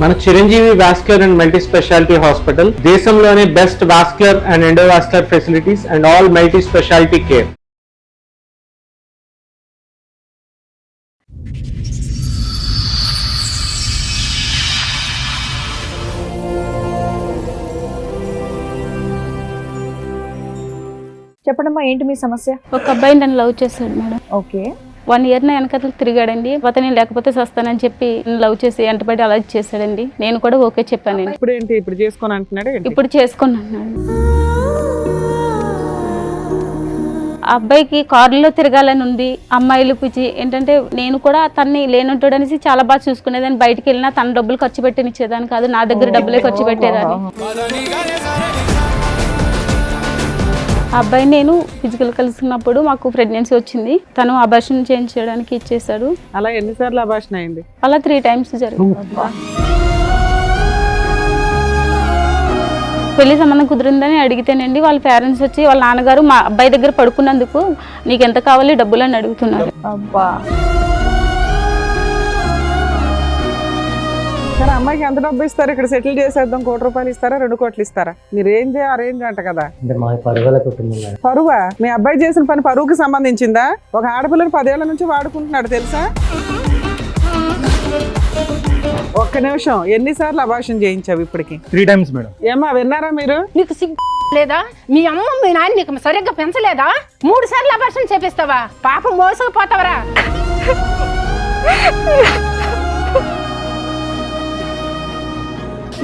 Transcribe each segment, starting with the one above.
మన Chiranjeevi vascular and multi speciality hospital దేశంలోనే best vascular and endovascular facilities and all multi speciality care. చెప్పడమ్మా, ఏంటి మీ సమస్య? ఒక అబ్బాయి నన్ను లవ్ చేశాడు మేడం. ఓకే. 1 year నా వెనకతలు తిరిగాడండి. నేను లేకపోతే సస్తానని చెప్పి లవ్ చేసి ఎంటబడి అలా చేశాడండి. నేను కూడా ఓకే చెప్పానండి. ఇప్పుడు ఏంటి ఇప్పుడు చేసుకోని అంటున్నాడు? ఇప్పుడు చేసుకున్నాను. ఆ అబ్బాయికి కారులో తిరగాలని ఉంది. అమ్మాయిలు పిచ్చి ఏంటంటే నేను కూడా తన్ని లేనంటాడు అనేసి చాలా బాగా చూసుకునేదాన్ని. బయటికి వెళ్ళినా తన డబ్బులు ఖర్చు పెట్టినిచ్చేదాన్ని కాదు, నా దగ్గర డబ్బులే ఖర్చు పెట్టేదాన్ని. ఆ అబ్బాయి నేను ఫిజికల్ కలిసినప్పుడు మాకు ప్రెగ్నెన్సీ వచ్చింది. తను అబార్షన్ చేయించడానికి ఇచ్చేసాడు. అలా ఎన్నిసార్లు అబార్షన్ అయింది? అలా 3 times జరిగింది. పెళ్లి సంబంధం కుదిరిందని అడిగితేనండి వాళ్ళ పేరెంట్స్ వచ్చి వాళ్ళ నాన్నగారు మా అబ్బాయి దగ్గర పడుకున్నందుకు నీకు ఎంత కావాలి డబ్బులు అని అడుగుతున్నారు. అబ్బా, సరే అమ్మాయికి ఎంత డబ్బు ఇస్తారు? ఇక్కడ సెటిల్ చేసేద్దాం, 1 కోటి రూపాయలు ఇస్తారా, 2 కోట్లు ఇస్తారా? మీ రేంజ్ ఆ రేంజ్ అంట కదా. పరువా? మీ అబ్బాయి చేసిన పని పరువుకి సంబంధించిందా? ఒక ఆడపిల్లని 10 ఏళ్ల నుంచి వాడుకుంటున్నాడు తెలుసా? ఒక్క నిమిషం, ఎన్నిసార్లు అబార్షన్ చేయించావు ఇప్పటికి? 3 times మేడం. ఏమా విన్నారా మీరు? నీకు సిగ్గు లేదా? మీ అమ్మ మీ నాన్న నీకు సరిగ్గా పెంచలేదా? 3 సార్లు అబార్షన్ చేపిస్తావా? పాపం మోసపోతావరా?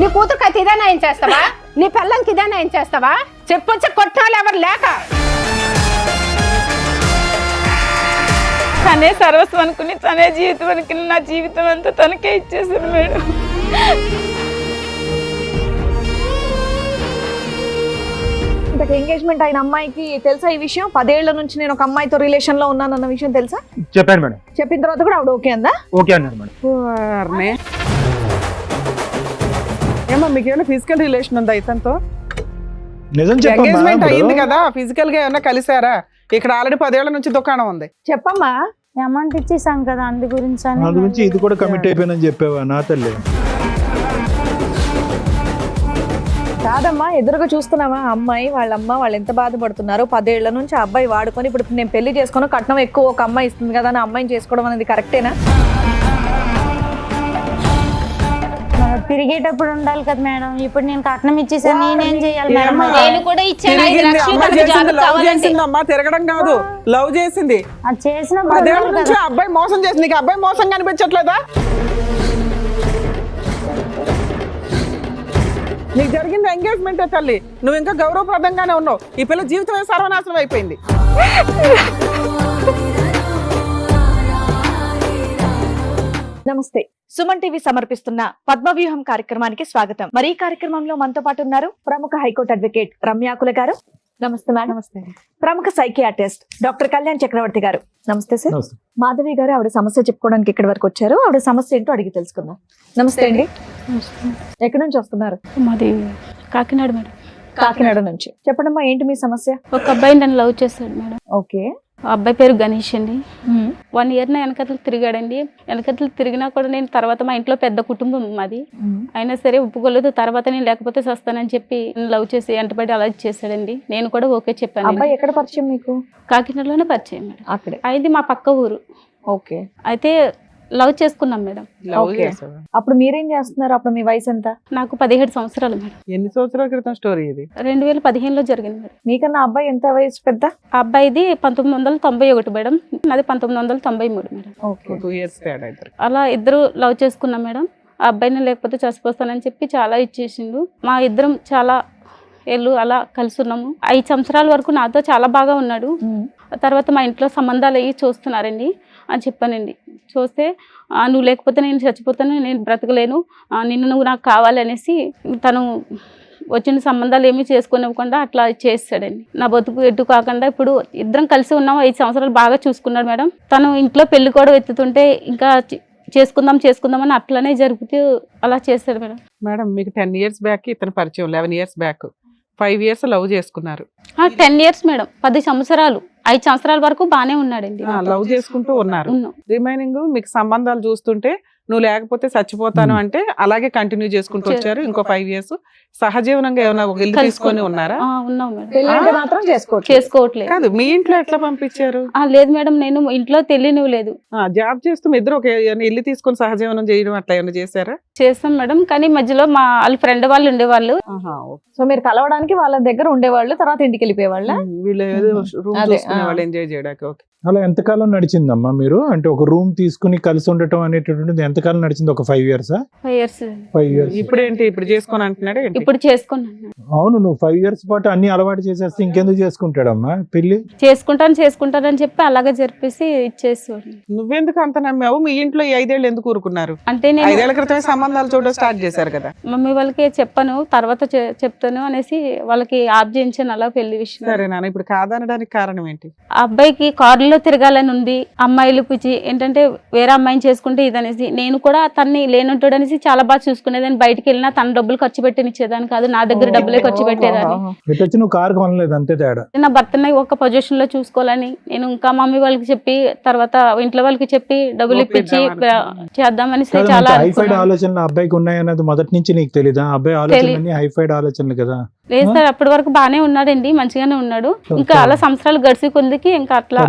నీ కూతురుకి అయితే ఇదే న్యాయం చేస్తావా? నీ పిల్లంకి ఇదే న్యాయం చేస్తావా? చెప్పొచ్చి కొట్టాలి ఎవరు లేక. తనే సర్వస్వం అనుకుని తనే జీవితం అనుకుని నా జీవితం అంతా తనకే ఇచ్చేసాను మేడం. ఇంతకు ఎంగేజ్మెంట్ అయిన అమ్మాయికి తెలుసా ఈ విషయం? 10 ఏళ్ల నుంచి నేను ఒక అమ్మాయితో రిలేషన్ లో ఉన్నానన్న విషయం తెలుసా? చెప్పాను మేడం. చెప్పిన తర్వాత కూడా ఆవిడ ఓకే అందా? ఓకే అన్నారు మేడం. వారిని. ఏమో మీకేమైనా ఫిజికల్ రిలేషన్ ఉందా ఇతనితో? నిజం ఎంగేజ్మెంట్ అయ్యింది కదా, ఫిజికల్ గా ఏమైనా కలిసారా? ఇక్కడ ఆల్రెడీ 10 ఏళ్ల నుంచి దుకాణం ఉంది. చెప్పమ్మా. అమౌంట్ ఇచ్చేసాం కదా, అందు గురించి ఇది కూడా కమిట్ అయిపోయినని చెప్పావా నా తల్లి? కాదమ్మా, ఎదురుగా చూస్తున్నావా అమ్మాయి వాళ్ళ అమ్మ వాళ్ళు ఎంత బాధపడుతున్నారు. 10 ఏళ్ల నుంచి ఆ అబ్బాయి వాడుకొని ఇప్పుడు నేను పెళ్లి చేసుకుని కట్నం ఎక్కువ ఒక అమ్మాయి ఇస్తుంది కదా అని అమ్మాయిని చేసుకోవడం అనేది కరెక్టేనా? తిరిగేటప్పుడు ఉండాలి కదా మేడం. ఇప్పుడు నేను కట్నం ఇచ్చేసాను, నేనేం చేయాలి మేడం? నేను కూడా ఇచ్చాను 5 లక్షలు. అమ్మా తిరగడం కాదు, లవ్ చేసింది. అది చేసినప్పుడు 10 ఏళ్ల నుంచి అబ్బాయి మోసం చేసింది. నీకు అబ్బాయి మోసం కనిపించట్లేదా? నీకు జరిగింది ఎంగేజ్మెంట్ తల్లి, నువ్వు ఇంకా గౌరవప్రదంగానే ఉన్నావు. ఈ పిల్ల జీవితమే సర్వనాశనం అయిపోయింది. నమస్తే. సుమన్ టీవీ సమర్పిస్తున్న పద్మవ్యూహం కార్యక్రమానికి స్వాగతం. మరి ఈ కార్యక్రమంలో మనతో పాటు ఉన్నారు ప్రముఖ హైకోర్టు అడ్వకేట్ రమ్యాకుల గారు. నమస్తే మేడం. నమస్తే. ప్రముఖ సైకియాట్రిస్ట్ డాక్టర్ కళ్యాణ్ చక్రవర్తి గారు. నమస్తే సార్. మాధవి గారు ఆవిడ సమస్య చెప్పుకోవడానికి ఇక్కడి వరకు వచ్చారు. ఆవిడ సమస్య ఏంటో అడిగి తెలుసుకుందాం. నమస్తే అండి. ఎక్కడి నుంచి వస్తున్నారు? మాది కాకినాడ మేడం. కాకినాడ నుంచి. చెప్పడమ్మా, ఏంటి మీ సమస్య? ఒక అబ్బాయి నన్ను లవ్ చేశాడు మేడం. ఓకే. ఆ అబ్బాయి పేరు గణేష్ అండి. 1 year నా వెనకతలు తిరిగాడండి. వెనకతలు తిరిగినా కూడా నేను తర్వాత మా ఇంట్లో పెద్ద కుటుంబం మాది, అయినా సరే ఒప్పుకోలేదు. తర్వాత నేను లేకపోతే సస్తానని చెప్పి లవ్ చేసి ఎంటబడి అలా చేశాడండి. నేను కూడా ఓకే చెప్పాను. అబ్బాయి ఎక్కడ పరిచయం మీకు? కాకినాడలోనే పరిచయం మేడం. అక్కడే. అది మా పక్క ఊరు. ఓకే. అయితే లవ్ చేసుకున్నాం మేడం. అప్పుడు మీరేం చేస్తున్నారు? అప్పుడు మీ వయసు ఎంత? నాకు 17 సంవత్సరాలు మేడం. ఎన్ని సంవత్సరాల క్రితం స్టోరీ ఇది? 2015లో జరిగింది మేడం. మీకన్నా అబ్బాయి ఎంత వయసు పెద్ద? ఆ అబ్బాయిది 1991 మేడం, నాది 1993 మేడం. ఓకే. 2 years తేడా ఇద్దరు. అలా ఇద్దరు లవ్ చేసుకున్నాం మేడం. ఆ అబ్బాయిని లేకపోతే చచ్చిపోతానని చెప్పి చాలా ఇచ్చేసిండు. మా ఇద్దరం చాలా ఏళ్ళు అలా కలిసి ఉన్నాము. 5 సంవత్సరాల వరకు నాతో చాలా బాగా ఉన్నాడు. తర్వాత మా ఇంట్లో సంబంధాలు అయ్యి చూస్తున్నారండి అని చెప్పానండి. చూస్తే నువ్వు లేకపోతే నేను చచ్చిపోతాను, నేను బ్రతకలేను, నిన్ను నువ్వు నాకు కావాలనేసి తను వచ్చిన సంబంధాలు ఏమీ చేసుకోనివ్వకుండా అట్లా చేస్తాడండి. నా బతుకు ఎటు కాకుండా ఇప్పుడు ఇద్దరం కలిసి ఉన్నాం. 5 సంవత్సరాలు బాగా చూసుకున్నాడు మేడం. తను ఇంట్లో పెళ్లి కూడా ఎత్తుతుంటే ఇంకా చేసుకుందాం అని అట్లనే జరుగుతూ అలా చేస్తాడు మేడం. మేడం మీకు 10 years బ్యాక్ ఇతను పరిచయం, 11 years బ్యాక్ 5 years లవ్ చేసుకున్నారు. 10 years మేడం, 10 సంవత్సరాలు. 5 సంవత్సరాల వరకు బానే ఉన్నాడండి. లవ్ చేసుకుంటూ ఉన్నారు. రిమైనింగ్ మీకు సంబంధాలు చూస్తుంటే నువ్వు లేకపోతే చచ్చిపోతాను అంటే అలాగే కంటిన్యూ చేసుకుంటూ వచ్చారు ఇంకో 5 years. సహజీవనంగా ఏమైనా ఒక ఇల్లు తీసుకొని ఉన్నారా? ఉన్నాం మేడం. పెళ్లి అంటే మాత్రం చేసుకోవచ్చు. చేసుకోవట్లేదు. కాదు, మీ ఇంట్లో ఎట్లా పంపించారు? లేదు మేడం, నేను ఇంట్లో తెలియనివ్వలేదు. జాబ్ చేస్తూ మీ ఇద్దరు ఒక ఇల్లు తీసుకొని సహజీవనం చేయడం అట్లా ఏమైనా చేశారా? చేస్తాం మేడం, కానీ మధ్యలో మా వాళ్ళ ఫ్రెండ్ వాళ్ళు ఉండేవాళ్ళు. సో మీరు కలవడానికి వాళ్ళ దగ్గర ఉండేవాళ్ళు, తర్వాత ఇంటికి వెళ్ళిపోయేవాళ్ళ? వీళ్ళు ఏదో రూమ్ అదే, చూసుకునే వాళ్ళు, ఎంజాయ్ చేయడానికి. ఓకే. అలా ఎంతకాలం నడిచిందమ్మా మీరు? అంటే ఒక రూమ్ తీసుకుని కలిసి ఉండటం అనేటటువంటిది ఎంతకాలం నడిచింది? ఒక 5 years? 5 years. 5 years. ఇప్పుడు ఏంటి, ఇప్పుడు చేసుకొని అంటున్నాడు? ఇప్పుడు చేసుకున్నాను. అవును, నువ్వు 5 years పాటు అన్ని అలవాటు చేసేస్తే ఇంకెందుకు చేసుకుంటాడమ్మా పెళ్లి? చేసుకుంటానని చెప్పి అలాగే జరిపేసి ఇచ్చేసేవాడు. నువ్వెందుకు అంత నమ్మావు? మీ ఇంట్లో ఈ 5 ఏళ్ళు ఎందుకు ఊరుకున్నారు? అంటే 5 ఏళ్ల క్రితమే సంబంధాలు చూడడం స్టార్ట్ చేశారు కదా. మమ్మీ వాళ్ళకి చెప్పాను, తర్వాత చెప్తాను అనేసి వాళ్ళకి ఆప్ చేయించాను అలా పెళ్లి విషయం. సరే నాన్న, ఇప్పుడు కాదనడానికి కారణం ఏంటి? ఆ అబ్బాయికి కారులో తిరగాలని ఉంది, అమ్మాయిలు పిచ్చి ఏంటంటే వేరే అమ్మాయిని చేసుకుంటే ఇదనేసి. నేను కూడా తన్ని లేనుంటాడు అనేసి చాలా బాగా చూసుకునేదాన్ని. బయటికి వెళ్ళినా తన డబ్బులు ఖర్చు పెట్టినిచ్చేదాన్ని కాదు, నా దగ్గర డబ్బులే ఖర్చు పెట్టేదాన్ని. ఎటు వచ్చి నువ్వు కారు కొనలేదు, అంతే తేడా. నా భర్తని ఒక పొజిషన్ లో చూసుకోవాలని నేను ఇంకా మమ్మీ వాళ్ళకి చెప్పి, తర్వాత ఇంట్లో వాళ్ళకి చెప్పి డబ్బులు ఇప్పించి చేద్దామనేసి చాలా హైఫైడ్ ఆలోచనలు అబ్బాయికి ఉన్నాయన్నది మొదటి నుంచి నీకు తెలీదా? అబ్బాయి ఆలోచనలు హైఫైడ్ ఆలోచనలు కదా. లేదు సార్, అప్పటి వరకు బానే ఉన్నాడండి, మంచిగానే ఉన్నాడు. ఇంకా అలా సంవత్సరాలు గడిచి కొద్దికి ఇంకా అట్లా.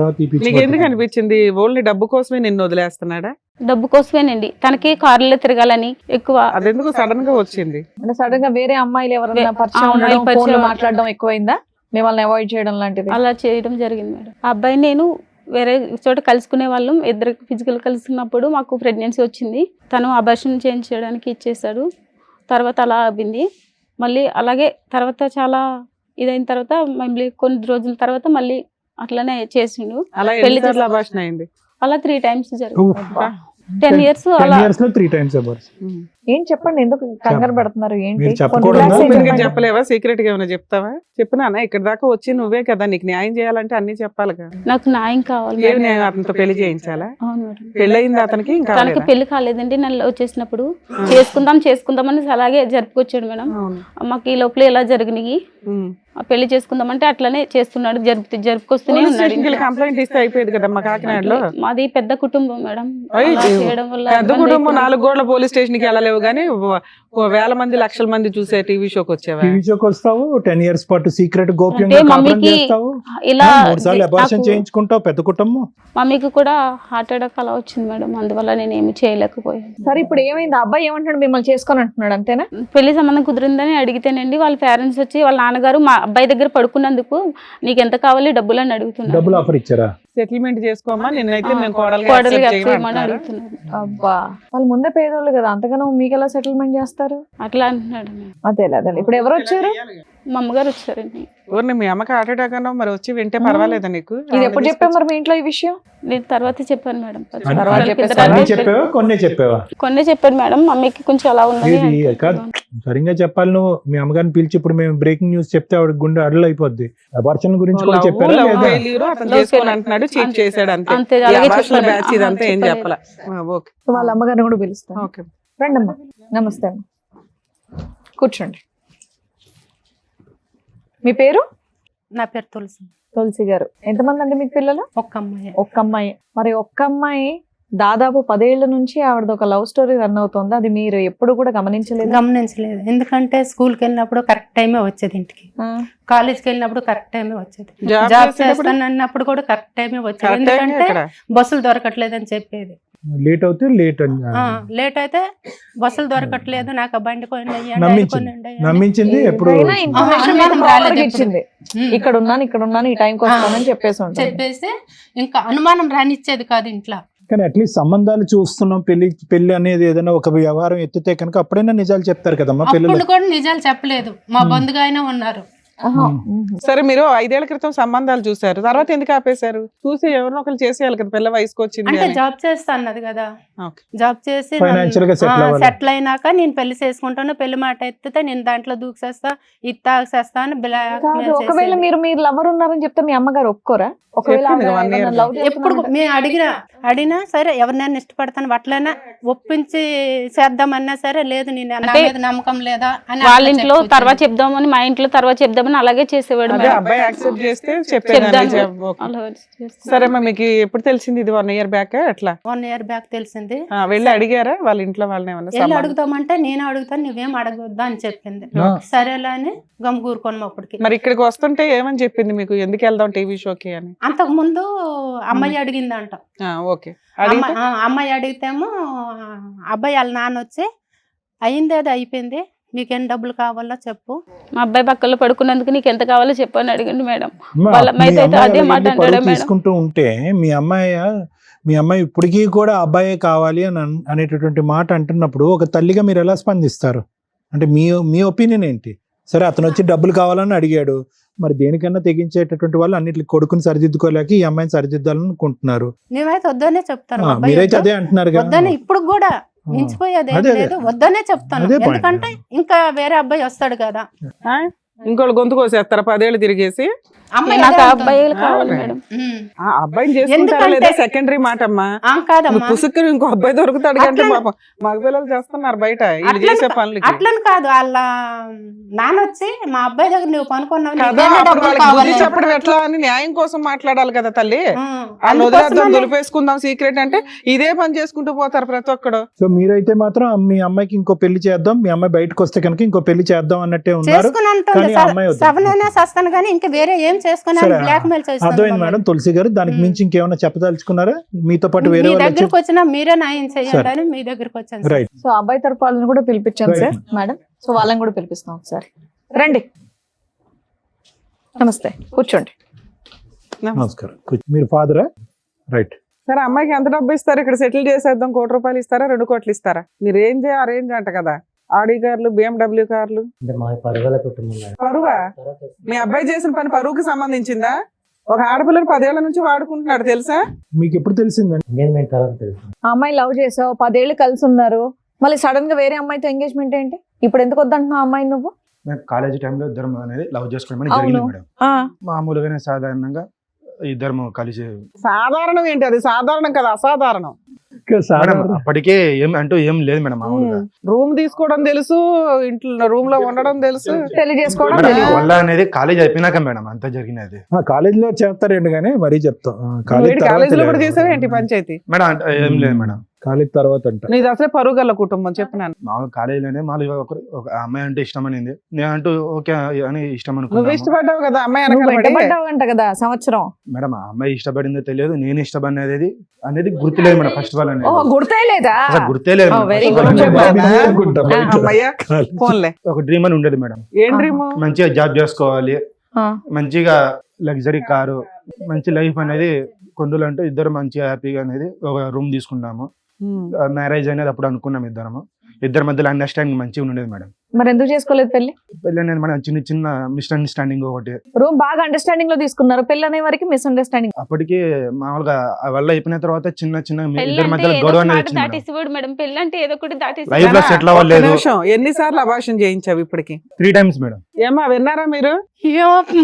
నీకు ఎందుకు అనిపించింది ఓన్లీ డబ్బు కోసమే నిన్ను వదిలేస్తున్నాడా? డబ్బు కోసమేనండి, తనకి కారులో తిరగాలని ఎక్కువ. అదెందుకు సడన్ గా వచ్చింది? అంటే సడన్ గా వేరే అమ్మాయిలు ఎవరైనా పరిచయం అమ్మాయిలు ఉండడం, పరిచయం ఫోన్లో మాట్లాడడం ఎక్కువైందా? మిమ్మల్ని అవాయిడ్ చేయడం లాంటిది? అలా చేయడం జరిగింది మేడం. ఆ అబ్బాయి నేను వేరే చోట కలుసుకునే వాళ్ళం, ఇద్దరు ఫిజికల్ కలుసుకున్నప్పుడు మాకు ప్రెగ్నెన్సీ వచ్చింది. తను అబార్షన్ చేయించడానికి ఇచ్చేసాడు. తర్వాత అలా అయింది. మళ్ళీ అలాగే తర్వాత చాలా ఇదైన తర్వాత మళ్ళీ కొన్ని రోజుల తర్వాత మళ్ళీ అట్లనే చేసిండు. పెళ్లి అబార్షన్ అయింది. అలా 3 times జరిగింది. 10 years అలా 10 years లో 3 times అబార్స్. ఏం చెప్పండి, ఎందుకు కంగారు పెడుతున్నారు? ఏంటి మీరు కొన్ని చెప్పకూడదా? relax అయ్యి ఇంకా చెప్పండి. చెప్పలేవా? సీక్రెట్ గా ఏమైనా చెప్తావా? చెప్పు నాన్న, ఇక్కడ దాకా వచ్చి నువ్వే కదా, నీకు న్యాయం చేయాలంటే అన్ని చెప్పాలిగా. నాకు న్యాయం కావాలి ఏమి మేడం. న్యాయం? అతనితో పెళ్లి చేయించాలా? అవును మేడం. పెళ్ళయింది అతనికి? ఇంకా తనకి పెళ్లి కాలేదండి. నన్ను వచ్చేసినప్పుడు చేసుకుందాం అని అలాగే జరుపుకొచ్చాడు మేడం. మాకు ఈ లోపల ఎలా జరిగినాయి, ఆ పెళ్లి చేసుకుందామంటే అట్లనే చేస్తున్నాడు, జరుపుకొస్తూనే ఉన్నాడు. కంప్లైంట్ ఇస్తే అయిపోయేది కదా మా కాకినాడలో. మాది పెద్ద కుటుంబం మేడం. చేయడం వల్ల పెద్ద కుటుంబం, 4 గోడల పోలీస్ స్టేషన్ కి వెళ్ళలేవు కానీ వేల మంది లక్షల మంది చూసే టీవీ షోకి వచ్చావా? టీవీ షోకి వస్తావు, 10 years పాటు సీక్రెట్ గోప్యంగా అంటే కాపురం మమ్మీకి చేస్తావు, ఇలా 3 సార్లు అబార్షన్ నాకు- చేయించుకుంటావు. పెద్ద కుటుంబం. మమ్మీకి కూడా హార్ట్ అటాక్ అలా వచ్చింది మేడం, అందువల్ల నేను ఏమి చేయలేకపోయాను. సరే ఇప్పుడు ఏమైంది? ఆ అబ్బాయి ఏమంటాడు? మిమ్మల్ని చేసుకొని అంటున్నాడు అంతేనా? పెళ్లి సంబంధం కుదిరిందని అడిగితేనండి వాళ్ళ పేరెంట్స్ వచ్చి వాళ్ళ నాన్నగారు మా అబ్బాయి దగ్గర పడుకున్నందుకు నీకు ఎంత కావాలి డబ్బులు అని అడుగుతున్నారు. డబ్బులు ఆఫర్ ఇచ్చారా? సెటిల్మెంట్ చేసుకోమా, నిన్నైతే నేను కోడలు కోడలు చేయమని అడుగుతున్నారు. అబ్బా, వాళ్ళు ముందే పేదోళ్ళు కదా, అంతగానో మీకు ఎలా సెటిల్మెంట్ చేస్తారు? అట్లా అంటున్నాడు మేడం. అదే అదే. ఇప్పుడు ఎవరు వచ్చారు? మా అమ్మగారు వచ్చారండి. ఎవరిని? మీ అమ్మకి హార్ట్ అటాక్ అన్నావు, మరి వచ్చి వింటే పర్వాలేదా నీకు? ఇది ఎప్పుడు చెప్పావు మరి మీ ఇంట్లో ఈ విషయం? నేను తర్వాత చెప్పాను మేడం. తర్వాత అన్ని చెప్పావా, కొన్నే చెప్పావా? కొన్ని చెప్పాను మేడం. మమ్మీకి కొంచెం అలా ఉందని ఇది కాదు, సరిగ్గా చెప్పాలి. నువ్వు మీ అమ్మగారిని పిలిచి ఇప్పుడు మేము బ్రేకింగ్ న్యూస్ చెప్తే ఆవిడ గుండె అడలు అయిపోద్ది. అబార్షన్ గురించి కూడా చెప్పారా లేదా? అతను చేసుకొని అంటున్నాడు, చీట్ చేశాడు అంతే. అంతే, అలాగే అబార్షన్ చెప్పాను. బ్యాచ్ ఇదంతా ఏం చెప్పాల. ఓకే, వాళ్ళ అమ్మగారిని కూడా పిలుస్తాను. ఓకే. రండి అమ్మా. నమస్తే అమ్మ, కూర్చోండి. మీ పేరు? నా పేరు తులసి. తులసి గారు. ఎంతమంది అండి మీకు పిల్లలు? ఒక్క అమ్మాయి. ఒక్క అమ్మాయి. మరి ఒక్క అమ్మాయి దాదాపు 10 ఏళ్ల నుంచి ఆవిడది ఒక లవ్ స్టోరీ రన్ అవుతుంది. అది మీరు ఎప్పుడు కూడా గమనించలేదు. ఎందుకంటే స్కూల్కి వెళ్ళినప్పుడు కరెక్ట్ టైమే వచ్చేది, ఇంటికి కాలేజ్కి వెళ్ళినప్పుడు కరెక్ట్ టైమే వచ్చేది, జాబ్ చేస్తాను అన్నప్పుడు కూడా కరెక్ట్ టైమే వచ్చేది. ఎందుకంటే బస్సులు దొరకట్లేదు అని చెప్పేది. లేట్ అవుతే లేట్ అయితే బస్సులు దొరకట్లేదు, నాకు బండి నమ్మించింది. ఎప్పుడు ఇచ్చింది, ఇక్కడ ఉన్నాను ఈ టైంకి వస్తానని చెప్పేసి ఇంకా అనుమానం రానిచ్చేది కాదు ఇంట్లో. కానీ అట్లీస్ట్ సంబంధాలు చూస్తున్నాం, పెళ్లి అనేది ఏదైనా ఒక వ్యవహారం ఎత్తితే కనుక అప్పుడైనా నిజాలు చెప్తారు కదమ్మా పిల్లలు. అప్పుడు కూడా నిజాలు చెప్పలేదు, మా బంధుగా అయినా ఉన్నారు. సరే, మీరు 5 ఏళ్ల క్రితం సంబంధాలు చూసారు, తర్వాత ఎందుకు ఆపేశారు? చూసి ఎవరినో ఒకరు చేసేయాలి కదా, పిల్ల వయసుకు వచ్చింది. అంటే జాబ్ చేస్తా అన్నది కదా, జాబ్ చేసి ఫైనాన్షియల్ గా సెటిల్ అయినాక నేను పెళ్లి చేసుకుంటాను, పెళ్లి మాట ఎత్తితే నేను దాంట్లో దూకేస్తా, ఇది తాగేస్తా అని ఒకవేళ మీరు లవర్ ఉన్నారని చెప్తే మీ అమ్మగారు ఒప్పుకోరా? ఎప్పుడు మేము అడిగినా సరే, ఎవరినైనా ఇష్టపడతాను అట్లైనా ఒప్పించి చేద్దామన్నా సరే, లేదు నేను నమ్మకం లేదా అని వాళ్ళ ఇంట్లో తర్వాత చెప్దామని, మా ఇంట్లో తర్వాత చెప్దామని అతను అలాగే చేసేవాడు అదే మేడం. అబ్బాయి యాక్సెప్ట్ చేస్తే చెప్పేదాన్ని. చెప్దాను. ఓకే. అలా చేస్తే- సరే అమ్మా, మీకు ఎప్పుడు తెలిసింది ఇది 1 year బ్యాక్ ఎట్లా? 1 year బ్యాక్ తెలిసింది. వెళ్ళి అడిగారా వాళ్ళ ఇంట్లో వాళ్ళని ఏమన్నా వెళ్ళి సంబంధం? అడుగుతామంటే నేను అడుగుతాను నువ్వేం అడగొద్దా అని చెప్పింది. సరేలా అని గమ్ముకూరుకోను అప్పటికి. మరి ఇక్కడికి వస్తుంటే ఏమని చెప్పింది మీకు, ఎందుకు వెళ్దాం టీవీ షోకి అని? అంతకు ముందు అమ్మాయి అడిగిందంట. ఓకే. అడిగితే అమ్మాయి అడిగితేమో అబ్బాయి వాళ్ళ నాన్న వచ్చి అయిందేదో అయిపోయింది, నీకేం డబ్బులు కావాలో చెప్పు. మా అబ్బాయి పక్కలో పడుకున్నందుకు నీకు ఎంత కావాలో చెప్పని అడిగండి మేడం. అమ్మా, వాళ్ళ మీ అమ్మాయి అయితే అమ్మాయి అదే అలా మాట వెళ్ళి అంటాడా పరువు మేడం? తీసుకుంటూ ఉంటే మీ అమ్మాయి ఇప్పటికీ కూడా అబ్బాయే కావాలి అని అనేటటువంటి మాట అంటున్నప్పుడు ఒక తల్లిగా మీరు ఎలా స్పందిస్తారు? అంటే మీ ఒపీనియన్ ఏంటి? సరే అతను వచ్చి డబ్బులు కావాలని అడిగాడు, మరి దేనికన్నా తెగించేటటువంటి వాళ్ళు అన్నిటికి కొడుకుని సరిదిద్దుకోలేక ఈ అమ్మాయిని సరిదిద్దాలని అనుకుంటున్నారు. నేనైతే వద్దనే చెప్తాను. మా అబ్బాయి మీరైతే వద్దు. అదే అంటున్నారు కదా. వద్దనే ఇప్పుడు కూడా మించిపోయేది ఏం అదే. లేదు, వద్దనే చెప్తాను. అదే point. ఎందుకంటే ఇంకా వేరే అబ్బాయి వస్తాడు కదా. ఇంకోళ్ళు గొంతు కోసేస్తారా 10 ఏళ్ళు తిరిగేసి? అమ్మాయి నాకు అదే ఆ అంటుంది. అబ్బాయిలు కావాలి మేడం. ఆ అబ్బాయిని చేసుకుంటారా లేదా సెకండరీ మాట అమ్మా. కాదమ్మా, పుసుక్కుని ఇంకో అబ్బాయి దొరుకుతాడు అంటే అట్లా- పాపం మగ పిల్లలు చేస్తున్నారు బయట వీళ్ళు అట్లని చేసే కా- పనులకి అట్లని కాదు, వాళ్ళ నాన్న వచ్చి మా అబ్బాయి దగ్గర నువ్వు పనుకున్నావు, కదా. నీకేమైనా అప్పుడు డబ్బులు వాళ్ళకి బుద్ధి కావాలి. చెప్పడం ఎట్లా అని న్యాయం కోసం మాట్లాడాలి కదా తల్లి. వాళ్ళు అందుకోసమనే- వదిలేద్దాం దులిపేసుకుందాం సీక్రెట్ అంటే ఇదే పని చేసుకుంటూ పోతారు ప్రతి ఒక్కడు. సో మీరైతే మాత్రం మీ అమ్మాయికి ఇంకో పెళ్లి చేద్దాం, మీ అమ్మాయి బయటకు వస్తే కనుక ఇంకో పెళ్లి చేద్దాం అన్నట్టే ఉన్నారు. చేసుకుని అంటుంది కానీ ఆ అమ్మాయి వద్దు. సవనైనా సస్తాను కానీ ఇంకా వేరే ఏం చేసుకుని సరే, బ్లాక్ మెయిల్ అర్థమైంది మేడం. తులసి గారు దానికి మించి ఇంకేమైనా చెప్పదలుచుకున్నారా? మీతో పాటు వేరే మీ వాళ్ళు దగ్గరకు వచ్చినా మీరే న్యాయం చేయండి సరే. అని మీ దగ్గరకు వచ్చాను. రైట్. సో అబ్బాయి తరపు వాళ్ళని కూడా పిలిపించాం Right. Sir madam. సో వాళ్ళని కూడా పిలిపిస్తాం ఒకసారి. రండి, నమస్తే, కూర్చోండి. నమస్కారం. మీరు ఫాదరా? రైట్. సరే అమ్మాయికి ఎంత డబ్బు ఇస్తారు? ఇక్కడ సెటిల్ చేసేద్దాం, 1 కోటి రూపాయలు ఇస్తారా 2 కోట్లు ఇస్తారా? మీరు రేంజ్ ఆ రేంజ్ అంట కదా, ఆడి కార్లు BMW కార్లు. పరువా? మీ అబ్బాయి చేసిన పని పరువుకి సంబంధించిందా? ఒక ఆడపిల్లని 10 ఏళ్ల నుంచి వాడుకుంటున్నాడు తెలుసా? మీకు ఎప్పుడు తెలిసిందండి? ఆ అమ్మాయి లవ్ చేసావు, 10 ఏళ్ళు కలిసి ఉన్నారు, మళ్ళీ సడన్ గా వేరే అమ్మాయితో ఎంగేజ్మెంట్ ఏంటి? ఇప్పుడు ఎందుకు వద్దంటున్నావు అమ్మాయి నువ్వు? మేము కాలేజీ టైంలో ఇద్దరం అనేది లవ్ చేసుకోవడం అవును. జరిగింది మేడం. ఆ, మామూలుగానే సాధారణంగా ఇద్దరం కలిసి సాధారణం ఏంటి? అది సాధారణం కదా, అసాధారణం. మేడం అప్పటికే ఏం లేదు మేడం. మామూలుగా రూమ్ తీసుకోవడం తెలుసు, ఇంట్లో రూమ్ లో ఉండడం తెలుసు, పెళ్లి చేసుకోవడం మేడం, తెలియదు. వల్ల అనేది కాలేజ్ అయిపోయినాక మేడం అంతా జరిగినది. కాలేజీలో చేస్తారండి, కానీ మరీ చెప్తాం కాలేజీలో కూడా చేసావు ఏంటి పంచాయతీ? మేడం ఏం లేదు మేడం. కాలేజ్ తర్వాత అంట. నీది అసలే పరుగల్ల కుటుంబం చెప్పినాను. మామూలు కాలేజీలోనే మామూలుగా ఒక అమ్మాయి అంటే ఇష్టం అనింది, నేనంటూ ఓకే అని ఇష్టం నువ్వు అనుకున్నాను. ఇష్టపడ్డావు కదా అమ్మాయి నువ్వు వెనకాల పడి. వెంటబడ్డావంట కదా సంవత్సరం. మేడం ఆ అమ్మాయి ఇష్టపడిందో తెలియదు, నేను ఇష్టపడినది అనేది గుర్తులేదు మేడం. ఫస్ట్ ఆల్ అనేది ఓహో, గుర్తే లేదా? అసలు గుర్తే లేదు madam. very First good. of all చెప్పాను. అనుకుంటా బయట. అమ్మయ్య ఫోన్లే. ఒక డ్రీమ్ అని ఉండేది మేడం. ఏం డ్రీమ్? మంచిగా జాబ్ చేసుకోవాలి, ఆ, మంచిగా లగ్జరీ కారు, మంచి లైఫ్ అనేది కొండలంటూ ఇద్దరు మంచిగా హ్యాపీగా అనేది ఒక రూమ్ తీసుకున్నాము. మ్యారేజ్ అనేది అప్పుడు అనుకున్నాం ఇద్దరి మధ్యలో అండర్స్టాండింగ్ మంచిగా ఉండేది మేడం. మరి ఎందుకు చేసుకోలేదు పెళ్లి? పెళ్ళి అనేది మనం చిన్న మిస్అండర్స్టాండింగ్ ఒకటి. రూమ్ బాగా అండర్స్టాండింగ్ లో తీసుకున్నారు, పెళ్లి అనే వరకు మిస్అండర్స్టాండింగ్. అప్పటికి మామూలుగా ఆ వల్ల అయిపోయిన తర్వాత చిన్న పెళ్ళి ఇద్దరి అంటే మధ్యలో ఏదో గొడవ ఒక అనేది మాట వచ్చింది మేడం. దాటేసేవాడు మేడం. పెళ్ళి అంటే ఏదో ఒకటి దాటేసి లైఫ్ లో సెటిల్ అవ్వలేదు. ఎన్నిసార్లు అభాషణ చేయించావు ఇప్పటికి? 3 times మేడం. ఏమా విన్నారా మీరు?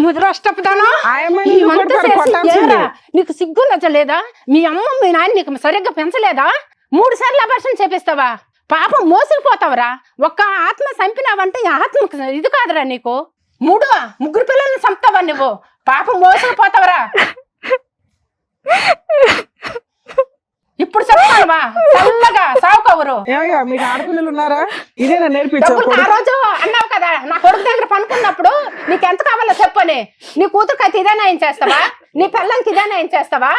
ముద్రష్టపదానా ఆయమ్మని నువ్వు కూడా కొట్టాల్సిందే. నీకు సిగ్గు నచ్చలేదా? మీ అమ్మ మీ నాన్న నీకు సరిగ్గా పెంచలేదా? 3 సార్లు అభాషణ చేపిస్తావా? పాపం మోసుకుపోతావరా? ఒక్క ఆత్మ చంపినావంటే ఈ ఆత్మకు ఇది కాదురా నీకు. 3 పిల్లల్ని చంపుతావా నువ్వు? పాపం మోసుకుపోతావరా? ఇప్పుడు చెప్తావా చల్లగా సావుకవరు? ఏమయ్యా మీకు ఆడపిల్లలు ఉన్నారా? ఇదేనా నేర్పించావు? డబ్బులు ఆ రోజు అన్నావు కదా నా కొడుకు దగ్గర పనుకున్నప్పుడు నీకు ఎంత కావాలో చెప్పని. నీ కూతురుకి అయితే ఇదే న్యాయం చేస్తావా? నీ పిల్లలకి ఇదే న్యాయం చేస్తావా?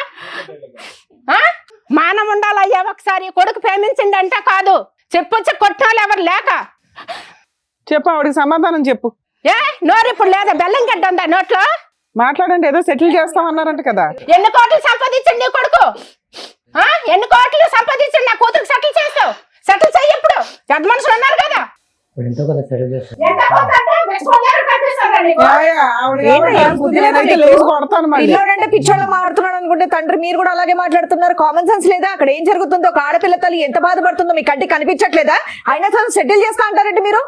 మానం ఉండాలయ్యా, ఒకసారి కొడుకు ప్రేమించిందంటే కాదు, చెప్పొచ్చి కొట్టాలి ఎవరు లేక. చెప్పు, ఆవిడకి సమాధానం చెప్పు. ఏ నోరు ఇప్పుడు లేదా? బెల్లం గడ్డ ఉందా నోట్లో? మాట్లాడండి, ఏదో సెటిల్ చేస్తామన్నారంట కదా. ఎన్ని కోట్లు సంపాదించండి నీ కొడుకు? ఎన్ని కోట్లు సంపాదించండి నా కూతురికి సెటిల్ చేస్తావు? సెటిల్ చెయ్యి. ఇప్పుడు పెద్ద మనుషులు ఉన్నారు కదా. ఎంతో కొంత అంటే best one year కనిపిస్తుందా నీకు? ఏమయ్యా, నేనైతే లేచి కొడతాను మళ్ళీ. పిల్లోడంటే పిచ్చోళ్ళ మాట్లాడుతున్నాడు అనుకుంటే తండ్రి మీరు కూడా అలాగే మాట్లాడుతున్నారు. కామన్ సెన్స్ లేదా? అక్కడ ఏం జరుగుతుందో, ఒక ఆడపిల్ల తల్లి ఎంత బాధపడుతుందో మీ కంటికి కనిపించట్లేదా? అయినా సరే సెటిల్ చేస్తా అంటారంటే మీరు.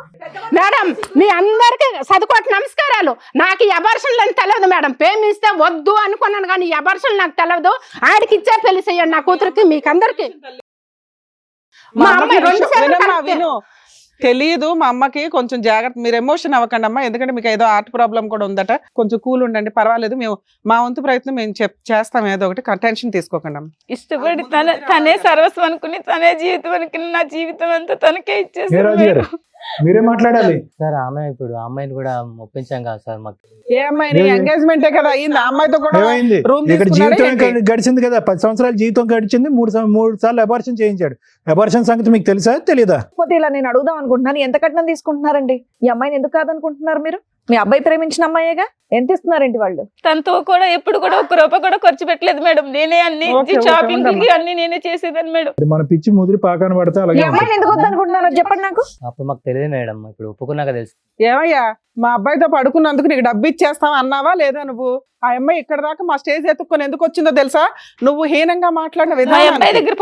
మేడం మీ అందరికి చదువుకోటి నమస్కారాలు. నాకు ఈ అబార్షన్లు అని తెలియదు మేడం. ప్రేమిస్తే వద్దు అనుకున్నాను కానీ ఈ అబార్షన్లు నాకు తెలియదు. ఆడికి ఇచ్చే పెళ్లి చేయండి నా కూతురికి, మీకు అందరికి. మా అమ్మాయి 2 సార్లు వినమ్మా, కరెక్టే. విను. తెలియదు మా అమ్మకి, కొంచెం జాగ్రత్త, మీరు ఎమోషన్ అవ్వకండి అమ్మా, ఎందుకంటే మీకు ఏదో హార్ట్ ప్రాబ్లం కూడా ఉందట, కొంచెం కూల్ ఉండండి, పర్వాలేదు, మేము మా వంతు ప్రయత్నం మేము చేస్తాం, ఏదో ఒకటి టెన్షన్ తీసుకోకండి అమ్మా. ఇష్టపడి తనే సర్వస్వం అనుకుని, తనే జీవితం అనుకుని, నా జీవితం అంతా తనకే ఏ ఇచ్చేసాను రాజు గారు మేడం. మీరే మాట్లాడాలి. సార్ ఆమె ఇప్పుడు అమ్మాయిని కూడా ఒప్పించాం కదా సార్ మాకు. ఏ అమ్మాయిని? ఎంగేజ్మెంటే కదా అయింది, ఆ అమ్మాయితో కూడా ఏమైంది? రూమ్ ఇక్కడ జీవితం గడిచింది కదా, 10 సంవత్సరాల జీవితం గడిచింది, 3 సార్లు అబార్షన్ చేయించాడు. అబార్షన్ సంగతి మీకు తెలుసా తెలీదా? కాకపోతే ఇలా నేను అడుగుదాం అనుకుంటున్నాను, ఎంత కట్నం తీసుకుంటున్నారండి? ఈ అమ్మాయిని ఎందుకు కాదనుకుంటున్నారు మీరు? మీ అబ్బాయి ప్రేమించిన అమ్మాయేగా, ఎంత ఇస్తున్నారండి వాళ్ళు? తనతో కూడా ఎప్పుడు కూడా 1 రూపాయి కూడా ఖర్చు పెట్టలేదు మేడం. నేనే అన్ని షాపింగ్ అన్ని నేనే చేసేదాన్ని మేడం. మన పిచ్చి ముదిరి పాకాన పడితే ఈ అలాగే అమ్మాయిని ఎందుకు వద్దనుకుంటున్నారో చెప్పండి నాకు. అప్పుడు మాకు తెలియదు మేడం, ఇప్పుడు ఒప్పుకున్నాక తెలుసు. ఏమయ్యా, మా అబ్బాయితో పడుకున్నందుకు నీకు డబ్బు ఇచ్చేస్తావా అన్నావా లేదా నువ్వు? ఆ అమ్మాయి ఇక్కడ దాకా మా స్టేజ్ ఎత్తుకొని ఎందుకు వచ్చిందో తెలుసా? నువ్వు హీనంగా మాట్లాడిన మా విధానం. అబ్బాయి దగ్గర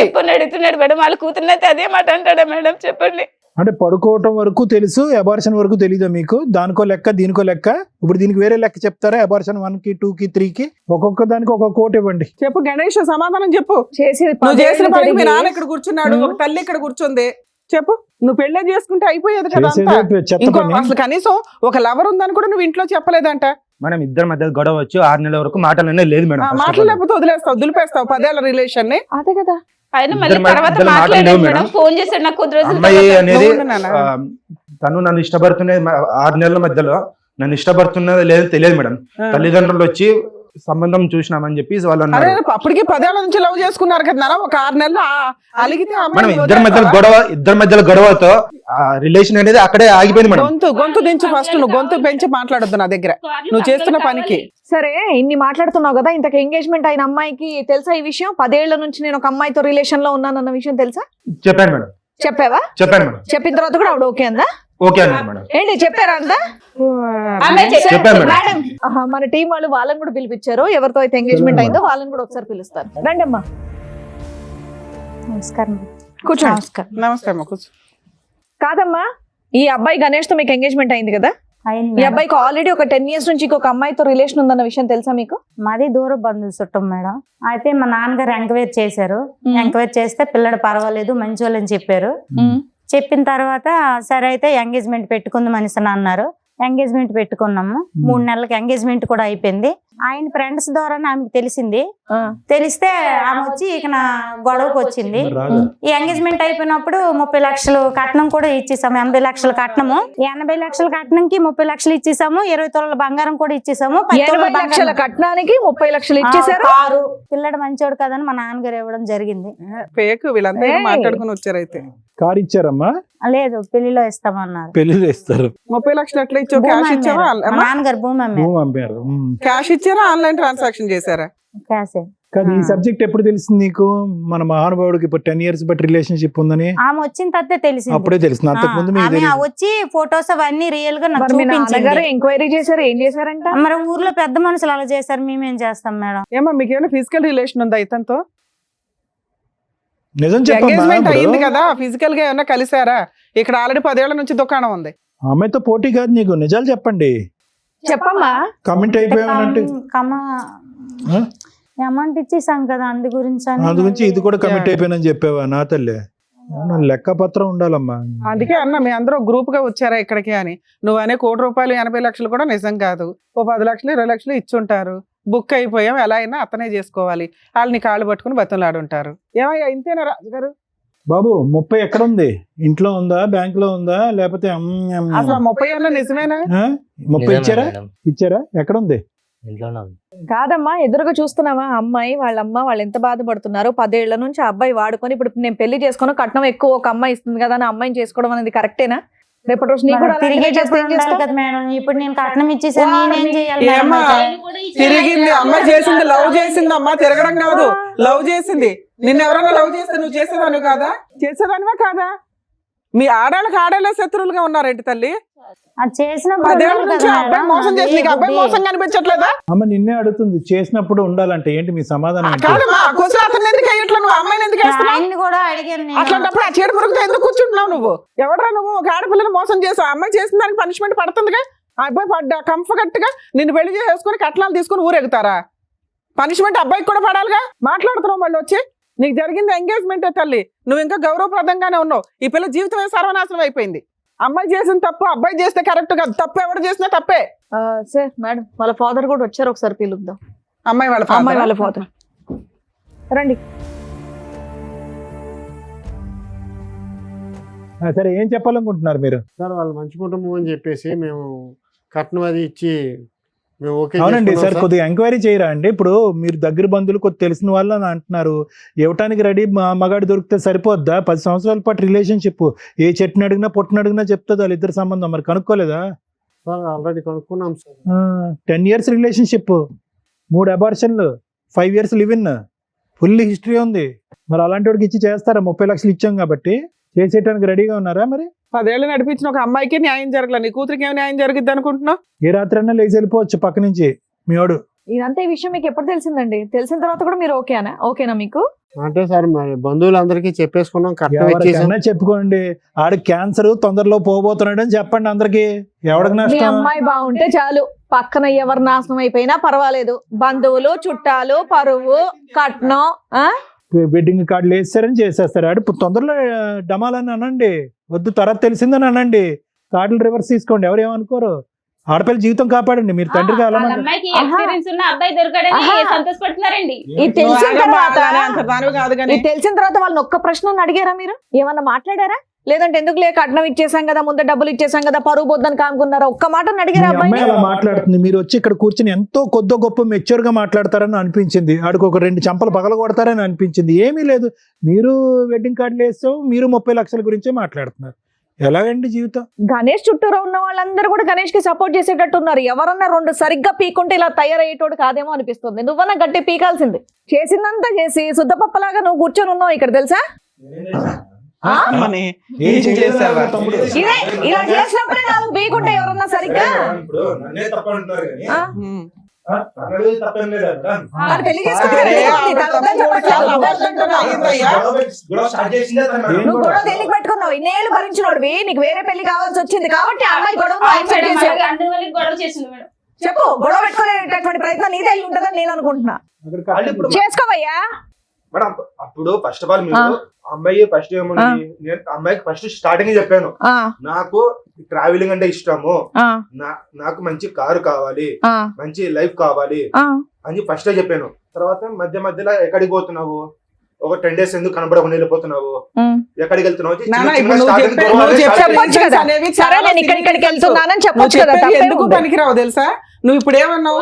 చెప్పని అడుగుతున్నాడు మేడం. వాళ్ళ కూతురునైతే అదే మాట అంటాడా మేడం? చెప్పండి. అంటే పడుకోవటం వరకు తెలుసు, అబార్షన్ వరకు తెలీదా మీకు? దానికో లెక్క దీనికో లెక్క. ఇప్పుడు దీనికి వేరే లెక్క చెప్తారా? అబార్షన్ 1కి 2కి 3కి ఒక్కొక్క దానికి ఒక్కొక్క కోట్ ఇవ్వండి. చెప్పు గణేష్, సమాధానం చెప్పు. చేసి నువ్వు చేసిన పని మీ నాన్న ఇక్కడ కూర్చున్నాడు, ఒక తల్లి ఇక్కడ కూర్చుంది. చెప్పు, నువ్వు పెళ్ళే చేసుకుంటే అయిపోయేది కదా అంతా. చేసేదే చెత్త ఇంకో పని. అసలు కనీసం ఒక లవర్ ఉందని కూడా నువ్వు ఇంట్లో చెప్పలేదంట. మనం ఇద్దరి మధ్య గొడవ వచ్చి 6 నెలల వరకు మాటలనే లేదు మేడం. మాటలు లేకపోతే వదిలేస్తావు, దులిపేస్తావు 10 ఏళ్ల రిలేషన్ ని. అదే కదా. ఆయన మళ్ళీ ఇద్దరు తర్వాత ఇద్దరు మాట్లాడాడు మాటలు మేడం. లేవు ఫోన్ చేశాడు నాకు కొద్ది రోజులు అమ్మాయి తర్వాత. అనేది నువ్వు నాన్న. తను నన్ను ఇష్టపడుతున్నది 6 నెలల మధ్యలో నన్ను ఇష్టపడుతున్నది లేదో తెలియదు మేడం. తల్లిదండ్రులు వచ్చి సంబంధం చూసినామని చెప్పి వాళ్ళు అరే అన్నారు. అప్పటికి 10 ఏళ్ల నుంచి లవ్ చేసుకున్నారు కదా నాన్న, ఒక 6 నెలలు అలిగితే మనం అమ్మాయిని ఇద్దరి మధ్యలో గొడవతో రిలేషన్ అనేది అక్కడే ఆగిపోయింది మేడం. గొంతు దించు ఫస్ట్, నువ్వు గొంతు పెంచి మాట్లాడొద్దు నా దగ్గర, నువ్వు చేస్తున్న పనికి. సరే, ఇన్ని మాట్లాడుతున్నావు కదా, ఇంతకు ఎంగేజ్మెంట్ అయిన అమ్మాయికి తెలుసా ఈ విషయం? 10 ఏళ్ల నుంచి నేను ఒక అమ్మాయితో రిలేషన్ లో ఉన్నానన్న విషయం తెలుసా? చెప్పాను మేడం. చెప్పావా? చెప్పాను మేడం. చెప్పిన తర్వాత కూడా ఆవిడ ఓకే అందా? ఓకే అన్నారు మేడం. ఏంటి చెప్పారా అంతా? చెప్పాను మేడం. మేడం, మన టీం వాళ్ళు వాళ్ళని కూడా పిలిపించారు. ఎవరితో అయితే ఎంగేజ్మెంట్ అయిందో వాళ్ళని కూడా ఒకసారి పిలుస్తారు. రండి అమ్మా, నమస్కారం. కూర్చోండి. నమస్కారం. నమస్తే అమ్మ, కూర్చో. కాదమ్మా, ఈ అబ్బాయి గణేష్ తో మీకు ఎంగేజ్మెంట్ అయింది కదా? అయింది ఈ మేడం. అబ్బాయికి ఆల్రెడీ ఒక 10 years నుంచి ఇంకొక అమ్మాయితో రిలేషన్ ఉందన్న విషయం తెలుసా మీకు? మాది దూర బంధువులు చుట్టం మేడం. అయితే మా నాన్నగారు ఎంక్వైరీ చేశారు. ఎంక్వైరీ చేస్తే పిల్లడు పర్వాలేదు, మంచోళ్ళని చెప్పారు. చెప్పిన తర్వాత సరే అయితే ఎంగేజ్మెంట్ పెట్టుకుందాం అనేసి అన్నారు. ఎంగేజ్మెంట్ పెట్టుకున్నాము. 3 నెలలకి ఎంగేజ్మెంట్ కూడా అయిపోయింది. ఆయన ఫ్రెండ్స్ ద్వారా ఆమెకు తెలిసింది. తెలిస్తే ఆమె వచ్చి ఇక నా గొడవకు వచ్చింది. ఈ ఎంగేజ్మెంట్ అయిపోయినప్పుడు 30 లక్షలు కట్నం కూడా ఇచ్చేసాము. 80 లక్షల కట్నము, 80 లక్షల కట్నంకి 30 లక్షలు ఇచ్చేసాము. 20 తులాల బంగారం కూడా ఇచ్చేసాము. 20 లక్షల కట్నానికి 30 లక్షలు ఇచ్చేసారు. కారు పిల్లడు మంచోడు కదని మా నాన్నగారు ఇవ్వడం జరిగింది. ఫేక్, వీళ్ళంతా ఏదో మాట్లాడుకుని వచ్చారు. అయితే కారు ఇచ్చారమ్మా? లేదు, పెళ్లిలో ఇస్తామన్నారు. పెళ్లిలో ఇస్తారు. 30 లక్షలు ఎట్లా ఇచ్చావు? క్యాష్ ఇచ్చావా? మా నాన్నగారు భూమి అమ్మారు. భూమి అమ్మారు. క్యాష్ ఇచ్చారా, ఆన్లైన్ ట్రాన్సాక్షన్ చేశారా? క్యాషే. కానీ ఈ సబ్జెక్ట్ ఎప్పుడు తెలిసింది నీకు? మన మహానుభావుడికి ఇప్పుడు 10 years బట్టి రిలేషన్షిప్ ఉందని ఆమె వచ్చిన తర్వాత తెలిసింది. అప్పుడే తెలిసింది. అంతకు ముందు మీకు ఆమె తెలియదు. వచ్చి ఫొటోస్ అవన్నీ రియల్ గా నాకు మరి మీ నాన్నగారు చూపించింది. ఎంక్వైరీ చేశారు, ఏం చేశారంట? మరి ఊర్లో పెద్ద మనుషులు అలా చేశారు, మేమేం చేస్తాం మేడం? ఏమో మీకు ఏమైనా ఫిజికల్ రిలేషన్ ఉందా ఇతనితో? నిజం ఎంగేజ్మెంట్ అయింది చెప్పమ్మా. కదా, ఫిజికల్ గా ఏమన్నా కలిసారా? ఇక్కడ ఆల్రెడీ 10 ఏళ్ల నుంచి దుకాణం ఉంది. అమ్మాయితో పోటీ కాదు నీకు, నిజాలు చెప్పండి. చెప్పమ్మా. కమెంట్ అయిపోయామనంటే అమౌంట్ ఇచ్చేసాం కదా, అందు గురించి అని. అందు గురించి ఇది కూడా కమిట్ అయిపోయానని చెప్పావా? నా తల్లి, లెక్క పత్రం ఉండాలమ్మా. అందుకే అన్న మీ అందరూ గ్రూప్ గా వచ్చారా ఇక్కడికి అని. నువ్వు అనే 1 కోటి రూపాయలు 80 లక్షలు కూడా నిజం కాదు. ఓ 10 లక్షలు 20 లక్షలు ఇచ్చుంటారు. బుక్ అయిపోయాం, ఎలా అయినా అతనే చేసుకోవాలి. వాళ్ళని కాళ్ళు పట్టుకుని బతులాడుంటారు. ఏమయ్యా ఇంతేనా రాజుగారు? బాబు 30 ఎక్కడ ఉంది? ఇంట్లో ఉందా, బ్యాంక్ లో ఉందా, లేకపోతే అసలు 30 అన్న నిజమేనా? 30 ఇచ్చారా? మేడం. ఇచ్చారా? ఎక్కడ ఉంది? ఇంట్లోనే ఉంది. కాదమ్మా, ఎదురుగా చూస్తున్నావా అమ్మాయి వాళ్ళ అమ్మ వాళ్ళు ఎంత బాధపడుతున్నారు? 10 ఏళ్ల నుంచి ఆ అబ్బాయి వాడుకొని ఇప్పుడు నేను పెళ్లి చేసుకుని కట్నం ఎక్కువ ఒక అమ్మాయి ఇస్తుంది కదా అని అమ్మాయిని చేసుకోవడం అనేది కరెక్టేనా? రేపటి రోజు నీకు కూడా అలాంటిదే తిరిగేటప్పుడు చేస్తే ఏం ఉండాలి చేస్తావు? కదా మేడం. ఇప్పుడు నేను కట్నం ఇచ్చేసాను, నేనేం చేయాలి మేడం? ఏమ్మా తిరిగింది అమ్మ చేసింది, లవ్ చేసింది అమ్మ, తిరగడం కాదు, లవ్ చేసింది. నిన్ను ఎవరైనా లవ్ చేస్తే నువ్వు చేసేదాన్ని కాదా? చేసేదానివా కాదా? మీ ఆడాళ్ళకి ఆడాళ్ళే శత్రువులుగా ఉన్నారేంటి తల్లి? అది చేసినప్పుడు 10 ఏళ్ల ఉండాలి నుంచి కదా అబ్బాయి మేడం. మోసం చేసి నీకు అబ్బాయి అది మోసం కనిపించట్లేదా? అమ్మ నిన్నే అడుగుతుంది, చేసినప్పుడు ఉండాలంటే ఏంటి మీ సమాధానం ఏంటి? కాదమ్మా, కుసలు అతను ఎందుకు అయ్యట్లా, నువ్వు అమ్మాయిని ఎందుకు వేస్తున్నావు? ఆయన్ని కూడా అడిగాను నేను. అట్లాంటప్పుడు ఆ చీడ పురుగుతో ఎందుకు కూర్చుంటున్నావు నువ్వు? ఎవడరా నువ్వు? ఒక ఆడపిల్లని మోసం చేసావు, అమ్మాయి చేసిన దానికి పనిష్మెంట్ పడుతుందిగా. ఆ అబ్బాయి పడ్డా కంఫర్ట్ గా నిన్ను పెళ్లి చేసుకుని కట్నాలు తీసుకుని ఊరెగుతారా? పనిష్మెంట్ అబ్బాయికి కూడా పడాలిగా. మాట్లాడుతున్నావు మళ్ళీ వచ్చి నీకు జరిగింది ఎంగేజ్మెంటే తల్లి, నువ్వు ఇంకా గౌరవప్రదంగానే ఉన్నావు. ఈ పిల్ల జీవితమే సర్వనాశనం అయిపోయింది. అమ్మాయి చేసిన తప్పు అబ్బాయి చేస్తే కరెక్ట్ కాదు, తప్పు ఎవరు చేసినా తప్పే. సార్ మేడం వాళ్ళ ఫాదర్ కూడా వచ్చారు, ఒకసారి పిలుద్దాం. అమ్మాయి వాళ్ళ ఫాదర్ రండి. సరే ఏం చెప్పాలనుకుంటున్నారు మీరు? సార్ వాళ్ళు మంచి కుటుంబం అని చెప్పేసి మేము కట్నం అది ఇచ్చి మేము ఓకే. అవునండి సార్, కొద్దిగా ఎంక్వైరీ చేయరా అండి. ఇప్పుడు మీరు దగ్గర బంధువులు కొద్ది తెలిసిన వాళ్ళు అని అంటున్నారు, ఇవ్వటానికి రెడీ మగాడు దొరికితే సరిపోద్దా? 10 సంవత్సరాల పాటు రిలేషన్షిప్, ఏ చెట్టుని అడిగినా పొట్టుని అడిగినా చెప్తుంది వాళ్ళిద్దరు సంబంధం. మరి కనుక్కోలేదా? సార్ ఆల్రెడీ కనుక్కున్నాం సార్. 10 years రిలేషన్షిప్, 3 అబార్షన్లు, 5 years live in, full history ఉంది. మరి అలాంటి వాడికి ఇచ్చి చేస్తారా? 30 లక్షలు ఇచ్చాం కాబట్టి చేసేయడానికి రెడీగా ఉన్నారా? మరి 10 ఏళ్ళు నడిపించిన ఒక అమ్మాయికి న్యాయం జరగలేదు, నీ కూతురికి ఏమి న్యాయం జరిగిద్ది అనుకుంటున్నావు? ఏ రాత్రి అయినా లేచి వెళ్ళిపోవచ్చు పక్క నుంచి మీ వాడు. ఇదంతా ఈ విషయం మీకు ఎప్పుడు తెలిసిందండి? తెలిసిన తర్వాత కూడా మీరు ఓకేనా మీకు? అంటే సార్ మరి బంధువులందరికీ చెప్పేసుకున్నాం, కట్నం ఇచ్చేసాం. ఎవరికైనా చెప్పుకోండి, ఆడు క్యాన్సర్ తొందరలో పోబోతున్నాడు అని చెప్పండి అందరికి. ఎవరికి మీ నష్టం? అమ్మాయి బాగుంటే చాలు, పక్కన ఎవరు నాశనం అయిపోయినా పర్వాలేదు. బంధువులు, చుట్టాలు, పరువు, కట్నం, వెడ్డింగ్ కార్డులు వేస్తారని చేసేస్తారు. ఆడు తొందరలో డమాలని అనండి, వద్దు తర్వాత తెలిసిందని అనండి, కార్డులు రివర్స్ తీసుకోండి, ఎవరు ఏమనుకోరు. ఆడపిల్ల జీవితం కాపాడండి, మీరు తండ్రి కావాలన్నా. అమ్మాయికి ఎక్స్పీరియన్స్ ఉన్న అబ్బాయి దొరకడని సంతోషపడుతున్నారండి. ఇది తెలిసిన తర్వాత కాదు కానీ ఇది తెలిసిన తర్వాత వాళ్ళని ఒక్క ప్రశ్న అడిగారా మీరు? ఏమన్నా మాట్లాడారా? లేదంటే ఎందుకు లేక కట్నం ఇచ్చేసాం కదా, ముందు డబ్బులు ఇచ్చేసాం కదా, పరువు బొద్దని కానుకున్నారా? ఒక్క మాట అడిగారా? మీ అమ్మాయి అలా మాట్లాడుతుంది, మీరు వచ్చి ఇక్కడ కూర్చొని ఎంతో కొద్ది గొప్ప మెచ్యూర్ గా మాట్లాడతారని అనిపించింది. ఆడికి ఒక 2 చంపలు పగల కొడతారని అనిపించింది. ఏమీ లేదు, మీరు వెడ్డింగ్ కార్డులు వేస్తాం, మీరు 30 లక్షల గురించే మాట్లాడుతున్నారు. ఎలాగండి జీవితం? గణేష్ చుట్టూరా ఉన్న వాళ్ళందరూ కూడా గణేష్ కి సపోర్ట్ చేసేటట్టు ఉన్నారు. ఎవరన్నా 2 సరిగ్గా పీకుంటే ఇలా తయారయ్యేటోడు కాదేమో అనిపిస్తుంది. నువ్వన్నా గట్టి పీకాల్సింది. చేసిందంతా చేసి శుద్ధపప్పలాగా నువ్వు కూర్చొని ఉన్నావు ఇక్కడ, తెలుసా? ఇలా చేసినప్పుడే నాకు పీకుంటే ఎవరన్నా సరిగ్గా పెళ్లి నువ్వు గొడవ దేనికి పెట్టుకున్నావు? ఇన్నేళ్ళు భరించినోడివి, నీకు వేరే పెళ్లి కావాల్సి వచ్చింది కాబట్టి అమ్మాయి గొడవ చేసింది మేడం. చెప్పు, గొడవ పెట్టుకునేటటువంటి ప్రయత్నం నీదే అయి ఉంటుందని నేను అనుకుంటున్నా. చేసుకోవయ్యా. మేడం అప్పుడు ఫస్ట్ ఆఫ్ ఆల్ మీరు అమ్మాయి ఫస్ట్ ఏముంది, నేను అమ్మాయికి ఫస్ట్ స్టార్టింగ్ చెప్పాను, నాకు ట్రావెలింగ్ అంటే ఇష్టము, నాకు మంచి కారు కావాలి, మంచి లైఫ్ కావాలి అని ఫస్ట్ చెప్పాను. తర్వాత మధ్యలో ఎక్కడికి పోతున్నావు, ఒక 10 days ఎందుకు కనబడకుండా వెళ్ళిపోతున్నావు, ఎక్కడికి వెళ్తున్నావు, ఎందుకు పనికిరావు తెలుసా? నువ్వు ఇప్పుడు ఏమన్నావు,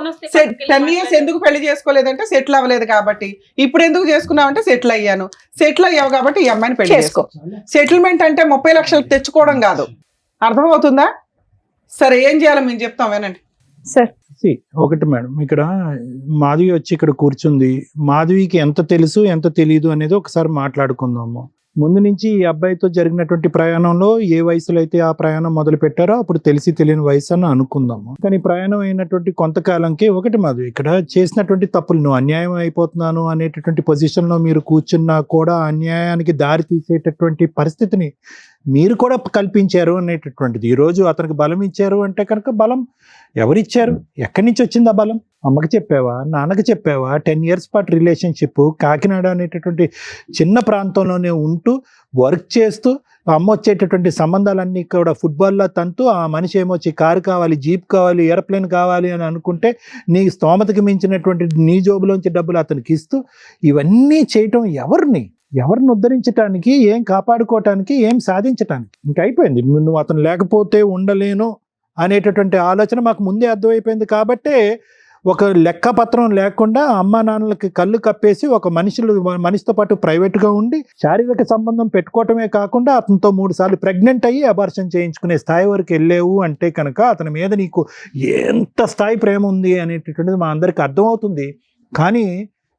10 years ఎందుకు పెళ్లి చేసుకోలేదంటే సెటిల్ అవ్వలేదు కాబట్టి. ఇప్పుడు ఎందుకు చేసుకున్నావు అంటే సెటిల్ అయ్యాను. సెటిల్ అయ్యావు కాబట్టి ఈ అమ్మాయిని పెళ్లి చేసుకో. సెటిల్మెంట్ అంటే 30 లక్షలు తెచ్చుకోవడం కాదు, అర్థమవుతుందా? సరే ఏం చేయాలో మేము చెప్తాం, వినండి సార్. ఒకటి మేడం, ఇక్కడ మాధవి వచ్చి ఇక్కడ కూర్చుంది. మాధవికి ఎంత తెలుసు ఎంత తెలియదు అనేది ఒకసారి మాట్లాడుకుందాము. ముందు నుంచి ఈ అబ్బాయితో జరిగినటువంటి ప్రయాణంలో ఏ వయసులో అయితే ఆ ప్రయాణం మొదలు పెట్టారో అప్పుడు తెలిసి తెలియని వయసు అని అనుకుందాము. కానీ ప్రయాణం అయినటువంటి కొంతకాలంకే ఒకటి మాధవి ఇక్కడ చేసినటువంటి తప్పులు, నువ్వు అన్యాయం అయిపోతున్నాను అనేటటువంటి పొజిషన్లో మీరు కూర్చున్నా కూడా అన్యాయానికి దారి తీసేటటువంటి పరిస్థితిని మీరు కూడా కల్పించారు అనేటటువంటిది. ఈరోజు అతనికి బలం ఇచ్చారు అంటే కనుక బలం ఎవరిచ్చారు? ఎక్కడి నుంచి వచ్చింది ఆ బలం? అమ్మకి చెప్పావా, నాన్నకి చెప్పావా? 10 years పాటు రిలేషన్షిప్, కాకినాడ అనేటటువంటి చిన్న ప్రాంతంలోనే ఉంటూ వర్క్ చేస్తూ అమ్మ వచ్చేటటువంటి సంబంధాలన్నీ కూడా ఫుట్బాల్లో తంతూ ఆ మనిషి ఏమొచ్చి కారు కావాలి, జీప్ కావాలి, ఏరోప్లేన్ కావాలి అని అనుకుంటే నీ స్తోమతకి మించినటువంటి నీ జోబులోంచి డబ్బులు అతనికి ఇస్తూ ఇవన్నీ చేయటం ఎవరిని ఉద్ధరించడానికి, ఏం కాపాడుకోవటానికి, ఏం సాధించటానికి? ఇంకా అయిపోయింది. నువ్వు అతను లేకపోతే ఉండలేను అనేటటువంటి ఆలోచన మాకు ముందే అర్థమైపోయింది. కాబట్టే ఒక లెక్కపత్రం లేకుండా అమ్మా నాన్నలకి కళ్ళు కప్పేసి ఒక మనిషితో పాటు ప్రైవేట్గా ఉండి శారీరక సంబంధం పెట్టుకోవటమే కాకుండా అతనితో 3 సార్లు ప్రెగ్నెంట్ అయ్యి అబార్షన్ చేయించుకునే స్థాయి వరకు వెళ్ళేవు అంటే కనుక అతని మీద నీకు ఎంత స్థాయి ప్రేమ ఉంది అనేటటువంటిది మా అందరికి అర్థమవుతుంది. కానీ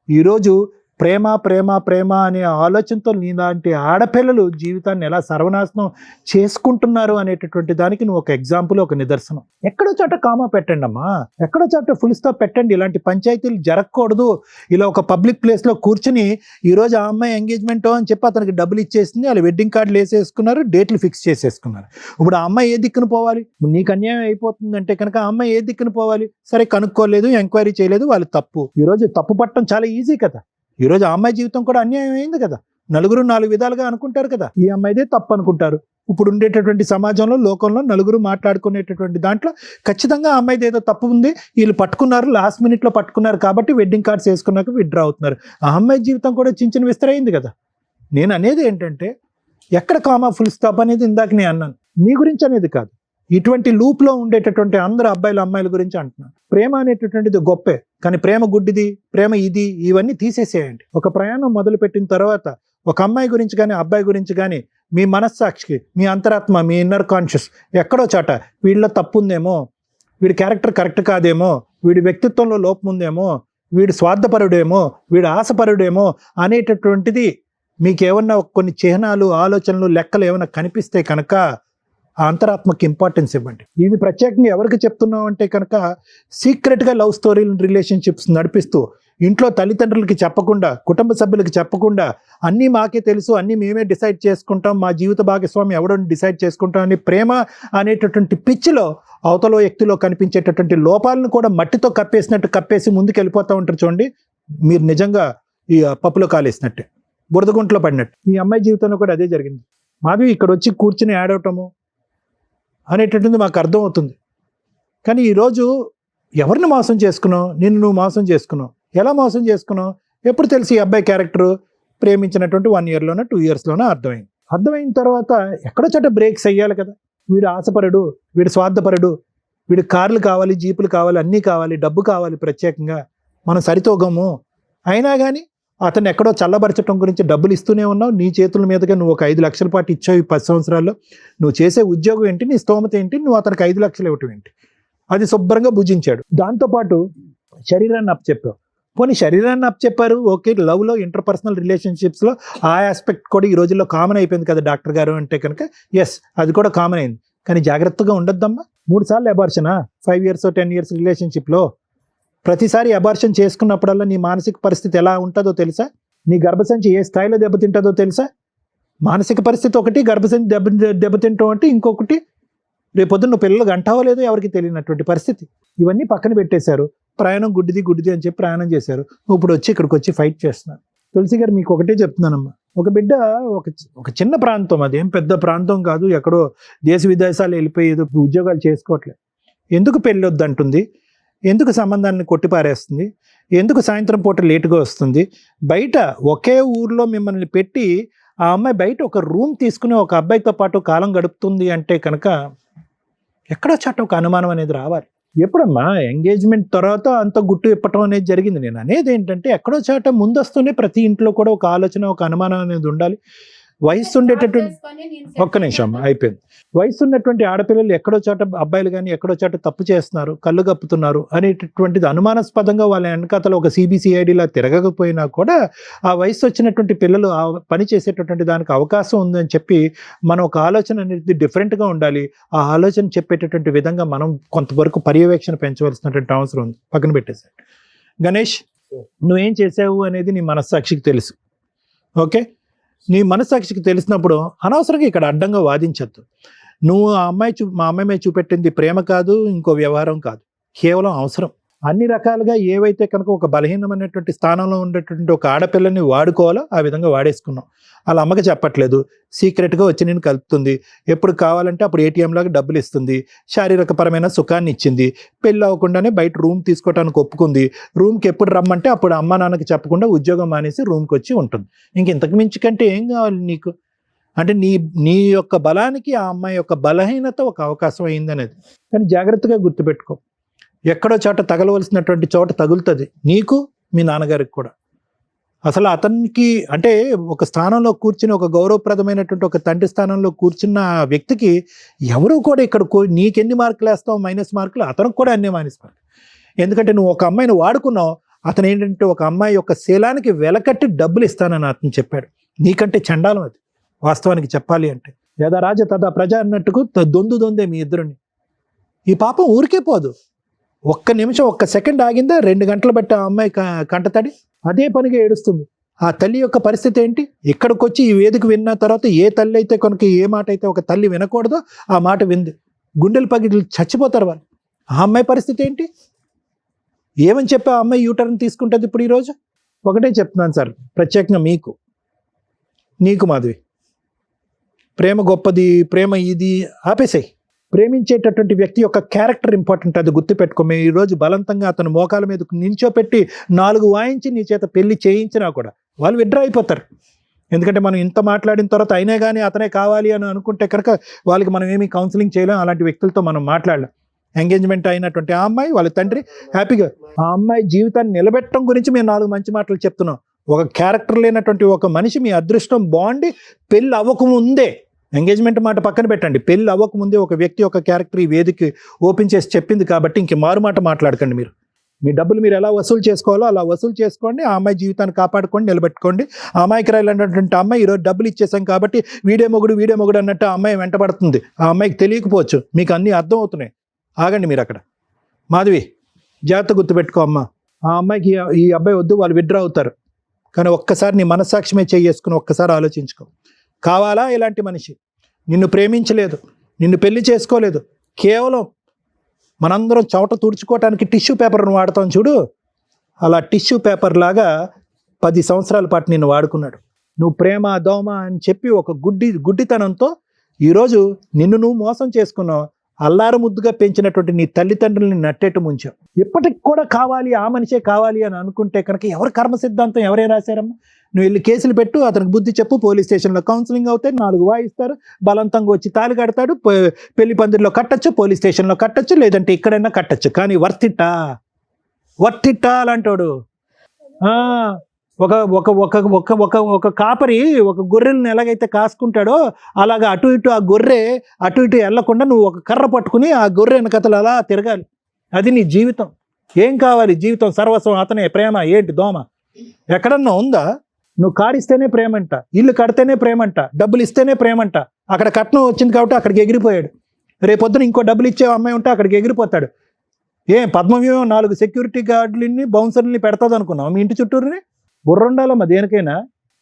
ఈరోజు ప్రేమ ప్రేమ ప్రేమ అనే ఆలోచనతో నీలాంటి ఆడపిల్లలు జీవితాన్ని ఎలా సర్వనాశనం చేసుకుంటున్నారు అనేటటువంటి దానికి నువ్వు ఒక ఎగ్జాంపుల్, ఒక నిదర్శనం. ఎక్కడో చోట కామా పెట్టండి అమ్మా, ఎక్కడో చోట ఫుల్ స్టాప్ పెట్టండి. ఇలాంటి పంచాయతీలు జరగకూడదు. ఇలా ఒక పబ్లిక్ ప్లేస్లో కూర్చుని ఈరోజు ఆ అమ్మాయి ఎంగేజ్మెంట్ అని చెప్పి అతనికి డబ్బులు ఇచ్చేసింది, వాళ్ళు వెడ్డింగ్ కార్డులు వేసేసుకున్నారు, డేట్లు ఫిక్స్ చేసేసుకున్నారు. ఇప్పుడు ఆ అమ్మాయి ఏ దిక్కున పోవాలి? నీకు అన్యాయం అయిపోతుందంటే కనుక ఆ అమ్మాయి ఏ దిక్కున పోవాలి? సరే కనుక్కోలేదు, ఎంక్వైరీ చేయలేదు, వాళ్ళు తప్పు. ఈరోజు తప్పు పట్టడం చాలా ఈజీ కదా. ఈరోజు ఆ అమ్మాయి జీవితం కూడా అన్యాయం అయింది కదా. నలుగురు 4 విధాలుగా అనుకుంటారు కదా, ఈ అమ్మాయిదే తప్పు అనుకుంటారు. ఇప్పుడు ఉండేటటువంటి సమాజంలో, లోకంలో నలుగురు మాట్లాడుకునేటటువంటి దాంట్లో ఖచ్చితంగా ఆ అమ్మాయిది ఏదో తప్పు ఉంది, వీళ్ళు పట్టుకున్నారు, లాస్ట్ మినిట్లో పట్టుకున్నారు కాబట్టి వెడ్డింగ్ కార్డ్స్ వేసుకున్నాక విత్డ్రా అవుతున్నారు. ఆ అమ్మాయి జీవితం కూడా చించిన విస్తరైంది కదా. నేను అనేది ఏంటంటే ఎక్కడ కామా ఫుల్ స్టాప్ అనేది ఇందాక నేను అన్నాను, నీ గురించి అనేది కాదు, ఇటువంటి లూప్లో ఉండేటటువంటి అందరు అబ్బాయిలు అమ్మాయిల గురించి అంటున్నాను. ప్రేమ అనేటటువంటిది గొప్పే, కానీ ప్రేమ గుడ్డిది, ప్రేమ ఇది, ఇవన్నీ తీసేసేయండి. ఒక ప్రయాణం మొదలు పెట్టిన తర్వాత ఒక అమ్మాయి గురించి కానీ అబ్బాయి గురించి కానీ మీ మనస్సాక్షికి, మీ అంతరాత్మ, మీ ఇన్నర్ కాన్షియస్ ఎక్కడో చాట వీళ్ళ తప్పు ఉందేమో, వీడి క్యారెక్టర్ కరెక్ట్ కాదేమో, వీడి వ్యక్తిత్వంలో లోపం ఉందేమో, వీడు స్వార్థపరుడేమో, వీడు ఆశపరుడేమో అనేటటువంటిది మీకు ఏమన్నా కొన్ని చిహ్నాలు, ఆలోచనలు, లెక్కలు ఏమైనా కనిపిస్తే కనుక ఆ అంతరాత్మకి ఇంపార్టెన్స్ ఇవ్వండి. ఇది ప్రత్యేకంగా ఎవరికి చెప్తున్నాం అంటే కనుక సీక్రెట్గా లవ్ స్టోరీలు, రిలేషన్షిప్స్ నడిపిస్తూ ఇంట్లో తల్లిదండ్రులకి చెప్పకుండా, కుటుంబ సభ్యులకి చెప్పకుండా, అన్నీ మాకే తెలుసు, అన్నీ మేమే డిసైడ్ చేసుకుంటాం, మా జీవిత భాగస్వామి ఎవడో డిసైడ్ చేసుకుంటాం అని ప్రేమ అనేటటువంటి పిచ్చిలో అవతల వ్యక్తిలో కనిపించేటటువంటి లోపాలను కూడా మట్టితో కప్పేసినట్టు కప్పేసి ముందుకు వెళ్ళిపోతూ ఉంటారు. చూడండి, మీరు నిజంగా ఈ పప్పులో కాలేసినట్టే, బురదగుంట్లో పడినట్టు. ఈ అమ్మాయి జీవితంలో కూడా అదే జరిగింది. మాధవి ఇక్కడ వచ్చి కూర్చుని ఆడవటము అనేటటువంటిది మాకు అర్థమవుతుంది. కానీ ఈరోజు ఎవరిని మోసం చేసుకున్నావు? నిన్ను నువ్వు మోసం చేసుకున్నావు. ఎలా మోసం చేసుకున్నావు? ఎప్పుడు తెలిసి ఈ అబ్బాయి క్యారెక్టర్ ప్రేమించినటువంటి 1 yearలోనో 2 yearsలోనో అర్థమైంది. అర్థమైన తర్వాత ఎక్కడో చోట బ్రేక్స్ అయ్యాలి కదా. వీడు ఆశపరుడు, వీడు స్వార్థపరుడు, వీడు కార్లు కావాలి, జీపులు కావాలి, అన్నీ కావాలి, డబ్బు కావాలి, ప్రత్యేకంగా మనం సరితూగము. అయినా కానీ అతను ఎక్కడో చల్లబరచడం గురించి డబ్బులు ఇస్తూనే ఉన్నావు. నీ చేతుల మీదుగా నువ్వు ఒక 5 లక్షల పాటు ఇచ్చావు ఈ 10 సంవత్సరాల్లో. నువ్వు చేసే ఉద్యోగం ఏంటి, నీ స్తోమత ఏంటి, నువ్వు అతనికి 5 లక్షలు ఇవ్వటం ఏంటి? అది శుభ్రంగా భుజించాడు. దాంతోపాటు శరీరాన్ని అప్పచెప్పావు. పోనీ శరీరాన్ని అప్పచెప్పారు, ఓకే, లవ్లో, ఇంటర్పర్సనల్ రిలేషన్షిప్స్లో ఆ ఆస్పెక్ట్ కూడా ఈ రోజుల్లో కామన్ అయిపోయింది కదా డాక్టర్ గారు అంటే కనుక. ఎస్, అది కూడా కామన్ అయింది. కానీ జాగ్రత్తగా ఉండొద్దమ్మా. 3 సార్లు అబార్షనా 5 years 10 years రిలేషన్షిప్లో? ప్రతిసారి అబార్షన్ చేసుకున్నప్పుడల్లా నీ మానసిక పరిస్థితి ఎలా ఉంటుందో తెలుసా? నీ గర్భసంచి ఏ స్థాయిలో దెబ్బతింటుందో తెలుసా? మానసిక పరిస్థితి ఒకటి, గర్భసంచి దెబ్బతింటాం అంటే ఇంకొకటి. రేపొద్దున నువ్వు పిల్లలు గంటావో లేదో ఎవరికి తెలియనటువంటి పరిస్థితి. ఇవన్నీ పక్కన పెట్టేశారు. ప్రయాణం గుడ్డిది అని చెప్పి ప్రయాణం చేశారు. నువ్వు ఇప్పుడు వచ్చి ఇక్కడికి వచ్చి ఫైట్ చేస్తున్నారు. తులసి గారు, మీకు ఒకటే చెప్తున్నానమ్మా, ఒక బిడ్డ ఒక చిన్న ప్రాంతం, అదేం పెద్ద ప్రాంతం కాదు, ఎక్కడో దేశ విదేశాలు వెళ్ళిపోయి ఏదో ఉద్యోగాలు చేసుకోవట్లేదు. ఎందుకు పెళ్ళి వద్దంటుంది? ఎందుకు సంబంధాన్ని కొట్టిపారేస్తుంది? ఎందుకు సాయంత్రం పూట లేటుగా వస్తుంది? బయట ఒకే ఊర్లో మిమ్మల్ని పెట్టి ఆ అమ్మాయి బయట ఒక రూమ్ తీసుకుని ఒక అబ్బాయితో పాటు కాలం గడుపుతుంది అంటే కనుక ఎక్కడో చాట ఒక అనుమానం అనేది రావాలి. ఎప్పుడమ్మా ఎంగేజ్మెంట్ తర్వాత అంత గుట్టు ఇప్పటం అనేది జరిగింది. నేను అనేది ఏంటంటే ఎక్కడో చాట ముందస్తూనే ప్రతి ఇంట్లో కూడా ఒక ఆలోచన, ఒక అనుమానం అనేది ఉండాలి. వయసు ఉండేటటువంటి, ఒక్క నిమిషం అయిపోయింది, వయసు ఉన్నటువంటి ఆడపిల్లలు ఎక్కడో చోట, అబ్బాయిలు కానీ ఎక్కడో చోట తప్పు చేస్తున్నారు, కళ్ళు కప్పుతున్నారు అనేటటువంటిది అనుమానాస్పదంగా వాళ్ళ వెనకాతలో ఒక CBCIDలా తిరగకపోయినా కూడా ఆ వయసు వచ్చినటువంటి పిల్లలు ఆ పని చేసేటటువంటి దానికి అవకాశం ఉందని చెప్పి మనం ఒక ఆలోచన అనేది డిఫరెంట్గా ఉండాలి. ఆ ఆలోచన చెప్పేటటువంటి విధంగా మనం కొంతవరకు పర్యవేక్షణ పెంచవలసినటువంటి అవసరం ఉంది. పక్కన పెట్టేశాడు. గణేష్, నువ్వేం చేసావు అనేది నీ మనస్సాక్షికి తెలుసు. ఓకే, నీ మనస్సాక్షికి తెలిసినప్పుడు అనవసరంగా ఇక్కడ అడ్డంగా వాదించద్దు. నువ్వు మా అమ్మాయి మీద చూపెట్టింది ప్రేమ కాదు, ఇంకో వ్యవహారం కాదు, కేవలం అవసరం. అన్ని రకాలుగా ఏవైతే కనుక ఒక బలహీనమైనటువంటి స్థానంలో ఉండేటువంటి ఒక ఆడపిల్లని వాడుకోవాలో ఆ విధంగా వాడేసుకున్నాం. వాళ్ళ అమ్మకి చెప్పట్లేదు, సీక్రెట్గా వచ్చి నేను కలుపుతుంది, ఎప్పుడు కావాలంటే అప్పుడు ATM లాగా డబ్బులు ఇస్తుంది, శారీరకపరమైన సుఖాన్ని ఇచ్చింది, పెళ్ళి అవ్వకుండానే బయట రూమ్ తీసుకోవడానికి ఒప్పుకుంది, రూమ్కి ఎప్పుడు రమ్మంటే అప్పుడు అమ్మ నాన్నకి చెప్పకుండా ఉద్యోగం మానేసి రూమ్కి వచ్చి ఉంటుంది. ఇంతకు మించి కంటే ఏం కావాలి నీకు? అంటే నీ యొక్క బలానికి ఆ అమ్మాయి యొక్క బలహీనత ఒక అవకాశం అయిందనేది. కానీ జాగ్రత్తగా గుర్తుపెట్టుకో, ఎక్కడో చోట తగలవలసినటువంటి చోట తగులుతుంది, నీకు మీ నాన్నగారికి కూడా. అసలు అతనికి అంటే ఒక స్థానంలో కూర్చుని, ఒక గౌరవప్రదమైనటువంటి ఒక తండ్రి స్థానంలో కూర్చున్న వ్యక్తికి ఎవరు కూడా ఇక్కడ నీకెన్ని మార్కులు వేస్తావు మైనస్ మార్కులు, అతనికి కూడా అన్ని మైనస్ మార్కులు. ఎందుకంటే నువ్వు ఒక అమ్మాయిని వాడుకున్నావు, అతను ఏంటంటే ఒక అమ్మాయి యొక్క శీలానికి వెలకట్టి డబ్బులు ఇస్తానని అతను చెప్పాడు. నీకంటే చండాలం అది వాస్తవానికి చెప్పాలి అంటే. యదా రాజ తదా ప్రజ అన్నట్టుకు దొందే మీ ఇద్దరుని. ఈ పాపం ఊరికే పోదు. ఒక్క నిమిషం, ఒక్క సెకండ్ ఆగిందా 2 గంటలు బట్టి ఆ అమ్మాయి కంటతడి అదే పనిగా ఏడుస్తుంది. ఆ తల్లి యొక్క పరిస్థితి ఏంటి? ఇక్కడికి వచ్చి ఈ వేదిక విన్న తర్వాత ఏ తల్లి అయితే కనుక ఏ మాట అయితే ఒక తల్లి వినకూడదో ఆ మాట వింది, గుండెలు పగిలి చచ్చిపోతారు వాళ్ళు. ఆ అమ్మాయి పరిస్థితి ఏంటి? ఏమని చెప్పి ఆ అమ్మాయి యూటర్న్ తీసుకుంటుంది ఇప్పుడు ఈరోజు? ఒకటే చెప్తున్నాను సార్, ప్రత్యేకంగా నీకు మాధవి, ప్రేమ గొప్పది, ప్రేమ ఇది ఆపేసాయి. ప్రేమించేటటువంటి వ్యక్తి యొక్క క్యారెక్టర్ ఇంపార్టెంట్, అది గుర్తుపెట్టుకో. మేము ఈరోజు బలవంతంగా అతను మోకాల మీద నించోపెట్టి 4 వాయించి నీ చేత పెళ్లి చేయించినా కూడా వాళ్ళు విడ్రా అయిపోతారు. ఎందుకంటే మనం ఇంత మాట్లాడిన తర్వాత అయినా కానీ అతనే కావాలి అని అనుకుంటే కనుక వాళ్ళకి మనం ఏమీ కౌన్సిలింగ్ చేయలేం, అలాంటి వ్యక్తులతో మనం మాట్లాడలేం. ఎంగేజ్మెంట్ అయినటువంటి ఆ అమ్మాయి వాళ్ళ తండ్రి హ్యాపీగా ఆ అమ్మాయి జీవితాన్ని నిలబెట్టడం గురించి మేము 4 మంచి మాటలు చెప్తున్నాం. ఒక క్యారెక్టర్ లేనటువంటి ఒక మనిషి మీ అదృష్టం బాగుండి పెళ్ళి అవ్వకముందే, ఎంగేజ్మెంట్ మాట పక్కన పెట్టండి, పెళ్ళి అవ్వకముందే ఒక వ్యక్తి ఒక క్యారెక్టర్ ఈ వేదిక ఓపెన్ చేసి చెప్పింది కాబట్టి ఇంక మారు మాట మాట్లాడకండి. మీరు మీ డబ్బులు మీరు ఎలా వసూలు చేసుకోవాలో అలా వసూలు చేసుకోండి, ఆ అమ్మాయి జీవితాన్ని కాపాడుకోండి, నిలబెట్టుకోండి. ఆ అమ్మాయికి రాయాలన్నటువంటి అమ్మాయి ఈరోజు డబ్బులు ఇచ్చేసాం కాబట్టి వీడే మొగుడు అన్నట్టు ఆ అమ్మాయి వెంటబడుతుంది. ఆ అమ్మాయికి తెలియకపోవచ్చు, మీకు అన్నీ అర్థం అవుతున్నాయి. ఆగండి మీరు అక్కడ. మాధవి జాగ్రత్త గుర్తుపెట్టుకో అమ్మ, ఆ అమ్మాయికి ఈ అబ్బాయి వద్దు, వాళ్ళు విడ్రా అవుతారు. కానీ ఒక్కసారి నీ మనస్సాక్షిమే చేసుకుని ఒక్కసారి ఆలోచించుకో. కావాలా ఇలాంటి మనిషి? నిన్ను ప్రేమించలేదు, నిన్ను పెళ్లి చేసుకోలేదు, కేవలం మనందరం చవట తుడుచుకోవటానికి టిష్యూ పేపర్ను వాడతాం చూడు, అలా టిష్యూ పేపర్ లాగా 10 సంవత్సరాల పాటు నిన్ను వాడుకున్నాడు. నువ్వు ప్రేమ దోమ అని చెప్పి ఒక గుడ్డితనంతో ఈరోజు నిన్ను నువ్వు మోసం చేసుకున్నావు. అల్లారు ముద్దుగా పెంచినటువంటి నీ తల్లిదండ్రులని నట్టేట్టు ముంచావు. ఇప్పటికి కూడా కావాలి, ఆ మనిషే కావాలి అని అనుకుంటే కనుక ఎవరి కర్మ సిద్ధాంతం ఎవరే రాశారమ్మా? నువ్వు వెళ్ళి కేసులు పెట్టు, అతనికి బుద్ధి చెప్పు, పోలీస్ స్టేషన్లో కౌన్సిలింగ్ అవుతాయి, 4 వాయిస్తారు, బలవంతంగా వచ్చి తాళి కడతాడు, పెళ్లి పందిరిలో కట్టచ్చు, పోలీస్ స్టేషన్లో కట్టచ్చు, లేదంటే ఇక్కడైనా కట్టచ్చు. కానీ వర్తిట్టా అలాంటోడు. ఒక ఒక ఒక ఒక ఒక ఒక కాపరి ఒక గొర్రెలను ఎలాగైతే కాసుకుంటాడో అలాగా అటు ఇటు ఆ గొర్రె అటు ఇటు వెళ్ళకుండా నువ్వు ఒక కర్ర పట్టుకుని ఆ గొర్రె వెనకతలు అలా తిరగాలి. అది నీ జీవితం. ఏం కావాలి? జీవితం సర్వస్వం అతనే. ప్రేమ ఏంటి దోమ? ఎక్కడన్నా ఉందా? నువ్వు కాడిస్తేనే ప్రేమంట, ఇల్లు కడితేనే ప్రేమంట, డబ్బులు ఇస్తేనే ప్రేమంట. అక్కడ కట్నం వచ్చింది కాబట్టి అక్కడికి ఎగిరిపోయాడు. రేపొద్దున ఇంకో డబ్బులు ఇచ్చే అమ్మాయి ఉంటే అక్కడికి ఎగిరిపోతాడు. పద్మవ్యూహం 4 సెక్యూరిటీ గార్డులని బౌన్సర్ని పెడతాది అనుకున్నావు మీ ఇంటి చుట్టూరుని? బుర్రుండాలమ్మా దేనికైనా.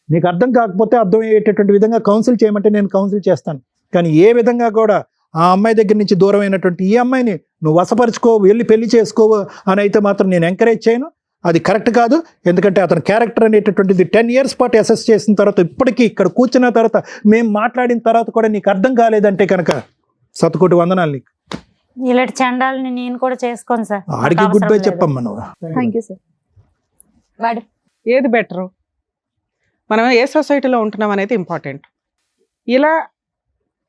నీకు అర్థం కాకపోతే అర్థం అయ్యేటటువంటి విధంగా కౌన్సిల్ చేయమంటే నేను కౌన్సిల్ చేస్తాను. కానీ ఏ విధంగా కూడా ఆ అమ్మాయి దగ్గర నుంచి దూరం అయినటువంటి ఈ అమ్మాయిని నువ్వు వశపరుచుకో, వెళ్ళి పెళ్లి చేసుకోవు అని అయితే మాత్రం నేను ఎంకరేజ్ చేయను. అది కరెక్ట్ కాదు. ఎందుకంటే అతని క్యారెక్టర్ అనేటటువంటిది 10 years పాటు అసెస్ చేసిన తర్వాత ఇప్పటికీ ఇక్కడ కూర్చున్న తర్వాత మేము మాట్లాడిన తర్వాత కూడా నీకు అర్థం కాలేదంటే కనుక శతకోటి వందనాలు నీకు. ఇలాంటి చండాలని నేను కూడా చేసుకోను సార్. ఆడికి గుడ్ బై చెప్పమ్మా నువ్వు. Thank you sir. మేడం, ఏది బెటరు? మనం ఏ సొసైటీలో ఉంటున్నాం అనేది ఇంపార్టెంట్. ఇలా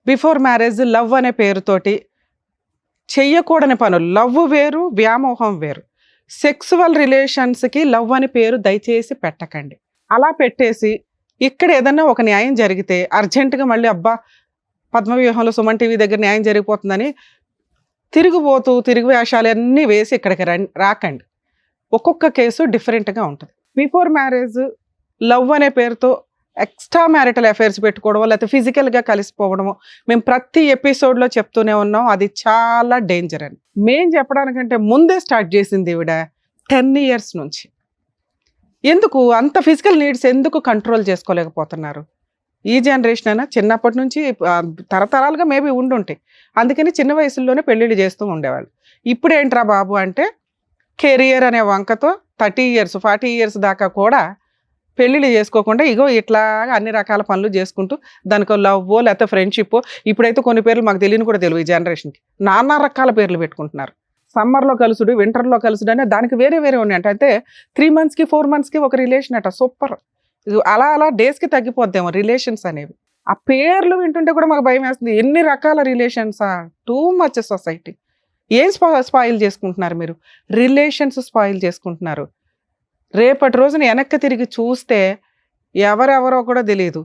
బిఫోర్ మ్యారేజ్ లవ్ అనే పేరుతోటి చెయ్యకూడని పనులు, లవ్ వేరు, వ్యామోహం వేరు. సెక్సువల్ రిలేషన్స్కి లవ్ అని పేరు దయచేసి పెట్టకండి. అలా పెట్టేసి ఇక్కడ ఏదన్నా ఒక న్యాయం జరిగితే అర్జెంటుగా మళ్ళీ అబ్బా పద్మవ్యూహంలో సుమన్ టీవీ దగ్గర న్యాయం జరిగిపోతుందని తిరిగి వేషాలు అన్నీ వేసి ఇక్కడికి రాకండి. ఒక్కొక్క కేసు డిఫరెంట్గా ఉంటుంది. బిఫోర్ మ్యారేజ్ లవ్ అనే పేరుతో ఎక్స్ట్రా మ్యారిటల్ అఫైర్స్ పెట్టుకోవడమో లేకపోతే ఫిజికల్గా కలిసిపోవడమో మేము ప్రతి ఎపిసోడ్లో చెప్తూనే ఉన్నాం. అది చాలా డేంజర్ అని మేం చెప్పడానికంటే ముందే స్టార్ట్ చేసింది ఈవిడ 10 years నుంచి. ఎందుకు అంత ఫిజికల్ నీడ్స్ ఎందుకు కంట్రోల్ చేసుకోలేకపోతున్నారు? ఈ జనరేషన్ అయినా చిన్నప్పటి నుంచి తరతరాలుగా మేబీ ఉండుంటాయి. అందుకని చిన్న వయసుల్లోనే పెళ్ళిళ్ళు చేస్తూ ఉండేవాళ్ళు. ఇప్పుడు ఏంట్రా బాబు అంటే కెరియర్ అనే వంకతో 30 years 40 years దాకా కూడా పెళ్ళిళ్ళు చేసుకోకుండా ఇగో ఇట్లా అన్ని రకాల పనులు చేసుకుంటూ దానికో లవ్వో లేకపోతే ఫ్రెండ్షిప్పో, ఇప్పుడైతే కొన్ని పేర్లు మాకు తెలియని కూడా తెలియదు. ఈ జనరేషన్కి నానా రకాల పేర్లు పెట్టుకుంటున్నారు. సమ్మర్లో కలుసుడు, వింటర్లో కలుసుడు అనే దానికి వేరే ఉన్నాయంట. అయితే 3 monthsకి 4 monthsకి ఒక రిలేషన్ అట. సూపర్. అలా డేస్కి తగ్గిపోద్దేమో రిలేషన్స్ అనేవి. ఆ పేర్లు వింటుంటే కూడా మాకు భయం వేస్తుంది. ఎన్ని రకాల రిలేషన్సా? Too much society. ఏం స్పాయిల్ చేసుకుంటున్నారు మీరు? రిలేషన్స్ స్పాయిల్ చేసుకుంటున్నారు. రేపటి రోజున వెనక్కి తిరిగి చూస్తే ఎవరెవరో కూడా తెలియదు.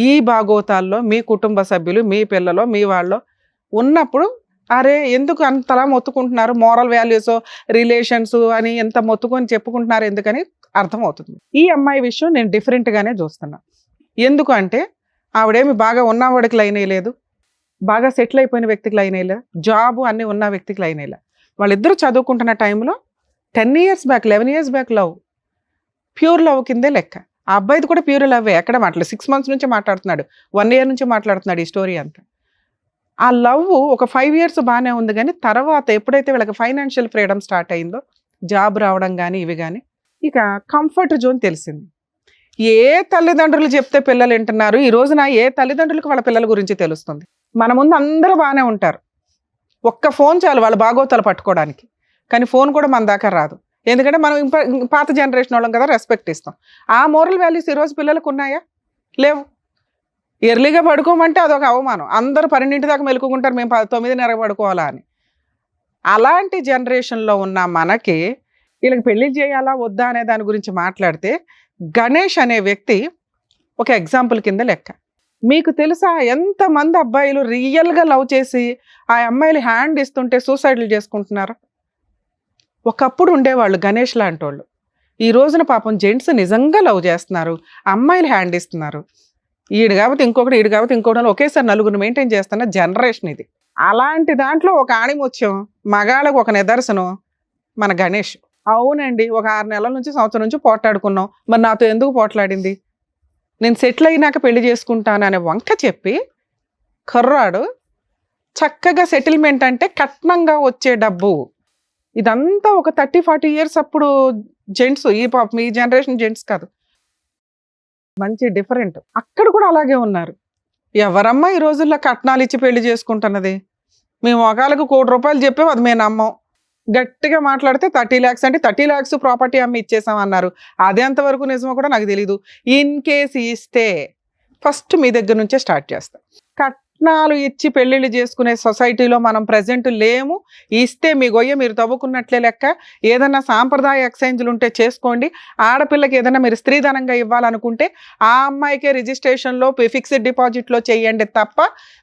ఈ భాగోతాల్లో మీ కుటుంబ సభ్యులు, మీ పిల్లలు, మీ వాళ్ళు ఉన్నప్పుడు అరే ఎందుకు అంతలా మొత్తుకుంటున్నారు? మోరల్ వాల్యూస్, రిలేషన్స్ అని ఎంత మొత్తుకొని చెప్పుకుంటున్నారు ఎందుకని అర్థమవుతుంది. ఈ అమ్మాయి విషయం నేను డిఫరెంట్గానే చూస్తున్నా. ఎందుకు అంటే ఆవిడేమి బాగా ఉన్నవాడికి లైన్ వేయలేదు, బాగా సెటిల్ అయిపోయిన వ్యక్తికి లైన్ వేయలేదు, జాబు అన్నీ ఉన్న వ్యక్తికి లైన్ వేయలేదు. వాళ్ళిద్దరూ చదువుకుంటున్న టైంలో 10 years back 11 years back love, pure love కిందే లెక్క. ఆ అబ్బాయిది కూడా ప్యూర్ లవ్వే. ఎక్కడ మాట్లాడలేదు. 6 months నుంచి మాట్లాడుతున్నాడు, 1 year నుంచి మాట్లాడుతున్నాడు. ఈ స్టోరీ అంతా ఆ లవ్ ఒక 5 years బాగానే ఉంది. కానీ తర్వాత ఎప్పుడైతే వీళ్ళకి ఫైనాన్షియల్ ఫ్రీడమ్ స్టార్ట్ అయిందో, జాబ్ రావడం కానీ ఇవి కానీ ఇక కంఫర్ట్ జోన్ తెలిసింది. ఏ తల్లిదండ్రులు చెప్తే పిల్లలు వింటున్నారు, ఈ రోజున ఏ తల్లిదండ్రులకు వాళ్ళ పిల్లల గురించి తెలుస్తుంది. మన ముందు అందరూ బాగానే ఉంటారు, ఒక్క ఫోన్ చాలు వాళ్ళ బాగోతాలు పట్టుకోవడానికి. కానీ ఫోన్ కూడా మన దాకా రాదు, ఎందుకంటే మనం పాత జనరేషన్ వాళ్ళం కదా, రెస్పెక్ట్ ఇస్తాం. ఆ మోరల్ వాల్యూస్ ఈరోజు పిల్లలకు ఉన్నాయా? లేవు. ఎర్లీగా పడుకోమంటే అదొక అవమానం. అందరూ 12 దాకా మెలుకుంటారు, మేము 9:30 పడుకోవాలా అని. అలాంటి జనరేషన్లో ఉన్న మనకి వీళ్ళకి పెళ్లి చేయాలా వద్దా అనే దాని గురించి మాట్లాడితే, గణేష్ అనే వ్యక్తి ఒక ఎగ్జాంపుల్ కింద లెక్క. మీకు తెలుసా ఎంతమంది అబ్బాయిలు రియల్గా లవ్ చేసి ఆ అమ్మాయిలు హ్యాండ్ ఇస్తుంటే సూసైడ్లు చేసుకుంటున్నారు? ఒకప్పుడు ఉండేవాళ్ళు గణేష్ లాంటి వాళ్ళు. ఈ రోజున పాపం జెంట్స్ నిజంగా లవ్ చేస్తున్నారు, అమ్మాయిలు హ్యాండ్ ఇస్తున్నారు. ఈడు కాబట్టి ఇంకొకటి, ఈడు కాబట్టి ఇంకొకటి, ఒకేసారి నలుగురు మెయింటైన్ చేస్తున్న జనరేషన్ ఇది. అలాంటి దాంట్లో ఒక ఆణిముత్యం, మగాళ్ళకు ఒక నిదర్శనం మన గణేష్. అవునండి, ఒక 6 నెలల నుంచి సంవత్సరం నుంచి పోట్లాడుకున్నాం, మరి నాతో ఎందుకు పోట్లాడింది, నేను సెటిల్ అయినాక పెళ్లి చేసుకుంటాను అనే వంక చెప్పి కర్రాడు చక్కగా సెటిల్మెంట్ అంటే కట్నంగా వచ్చే డబ్బు. ఇదంతా ఒక 30-40 ఇయర్స్ అప్పుడు జెంట్స్, ఈ జనరేషన్ జెంట్స్ కాదు, మంచి డిఫరెంట్. అక్కడ కూడా అలాగే ఉన్నారు. ఎవరమ్మా ఈ రోజుల్లో కట్నాలు ఇచ్చి పెళ్లి చేసుకుంటున్నది? మేము ఒకళ్ళకు ₹1 కోటి చెప్పాము, అది మేము నమ్మం. గట్టిగా మాట్లాడితే 30 lakhs అంటే 30 lakhs ప్రాపర్టీ అమ్మి ఇచ్చేసాం అన్నారు. అది ఎంతవరకు నిజమో కూడా నాకు తెలీదు. ఇన్ కేస్ ఇస్తే ఫస్ట్ మీ దగ్గర నుంచే స్టార్ట్ చేస్తాం. కట్నాలు ఇచ్చి పెళ్ళిళ్ళు చేసుకునే సొసైటీలో మనం ప్రజెంట్ లేము. ఇస్తే మీ గొయ్య మీరు తవ్వుకున్నట్లే లెక్క. ఏదన్నా సాంప్రదాయ ఎక్స్చేంజ్లు ఉంటే చేసుకోండి. ఆడపిల్లకి ఏదైనా మీరు స్త్రీధనంగా ఇవ్వాలనుకుంటే ఆ అమ్మాయికే రిజిస్ట్రేషన్లో ఫిక్స్డ్ డిపాజిట్లో చేయండి తప్ప,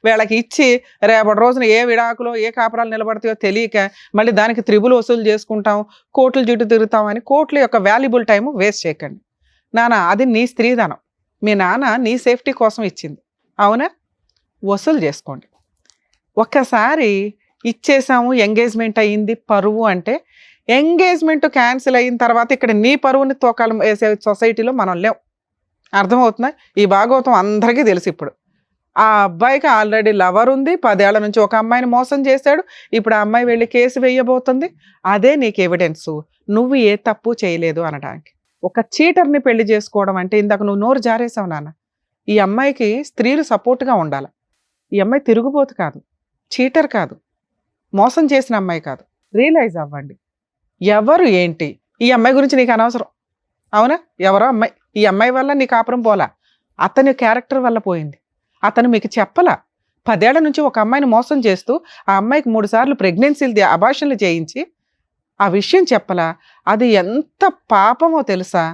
వీళ్ళకి ఇచ్చి రేపటి రోజున ఏ విడాకులో ఏ కాపురాలు నిలబడతాయో తెలియక మళ్ళీ దానికి త్రిబుల్ వసూలు చేసుకుంటాం, కోర్టుల చుట్టూ తిరుగుతాం అని కోర్టుల యొక్క వాల్యుబుల్ టైం వేస్ట్ చేయకండి. నాన్న అది నీ స్త్రీధనం, మీ నాన్న నీ సేఫ్టీ కోసం ఇచ్చింది, అవునా? వసూలు చేసుకోండి. ఒక్కసారి ఇచ్చేసాము, ఎంగేజ్మెంట్ అయ్యింది, పరువు అంటే ఎంగేజ్మెంట్ క్యాన్సిల్ అయిన తర్వాత ఇక్కడ నీ పరువుని తోకాలం వేసే సొసైటీలో మనం లేవు. అర్థమవుతుందా? ఈ భాగవతం అందరికీ తెలుసు. ఇప్పుడు ఆ అబ్బాయికి ఆల్రెడీ లవర్ ఉంది, 10 ఏళ్ల నుంచి ఒక అమ్మాయిని మోసం చేశాడు. ఇప్పుడు ఆ అమ్మాయి వెళ్ళి కేసు వేయబోతుంది. అదే నీకు ఎవిడెన్సు, నువ్వు ఏ తప్పు చేయలేదు అనడానికి. ఒక చీటర్ని పెళ్లి చేసుకోవడం అంటే, ఇందాక నువ్వు నోరు జారేసావు నాన్న, ఈ అమ్మాయికి స్త్రీలు సపోర్ట్గా ఉండాలి. ఈ అమ్మాయి తిరుగుబోతు కాదు, చీటర్ కాదు, మోసం చేసిన అమ్మాయి కాదు. రియలైజ్ అవ్వండి ఎవరు ఏంటి. ఈ అమ్మాయి గురించి నీకు అనవసరం, అవునా? ఎవరో అమ్మాయి, ఈ అమ్మాయి వల్ల నీ కాపురం పోలా, అతని క్యారెక్టర్ వల్ల పోయింది. అతను మీకు చెప్పలా. 10 ఏళ్ల నుంచి ఒక అమ్మాయిని మోసం చేస్తూ ఆ అమ్మాయికి 3 సార్లు ప్రెగ్నెన్సీలు అబార్షన్లు చేయించి ఆ విషయం చెప్పలా. అది ఎంత పాపమో తెలుసా?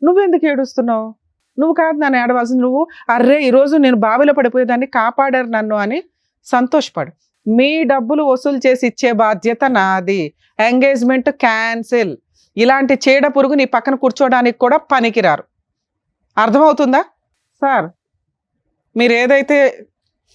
నువ్వెందుకు ఏడుస్తున్నావు? నువ్వు కాదు నన్ను ఏడవలసింది. నువ్వు అర్రే ఈరోజు నేను బావిలో పడిపోయేదాన్ని, కాపాడారు నన్ను అని సంతోషపడు. మీ డబ్బులు వసూలు చేసి ఇచ్చే బాధ్యత నాది. Engagement cancel. ఇలాంటి చీడ పురుగు నీ పక్కన కూర్చోడానికి కూడా పనికిరారు. అర్థమవుతుందా? సార్, మీరు ఏదైతే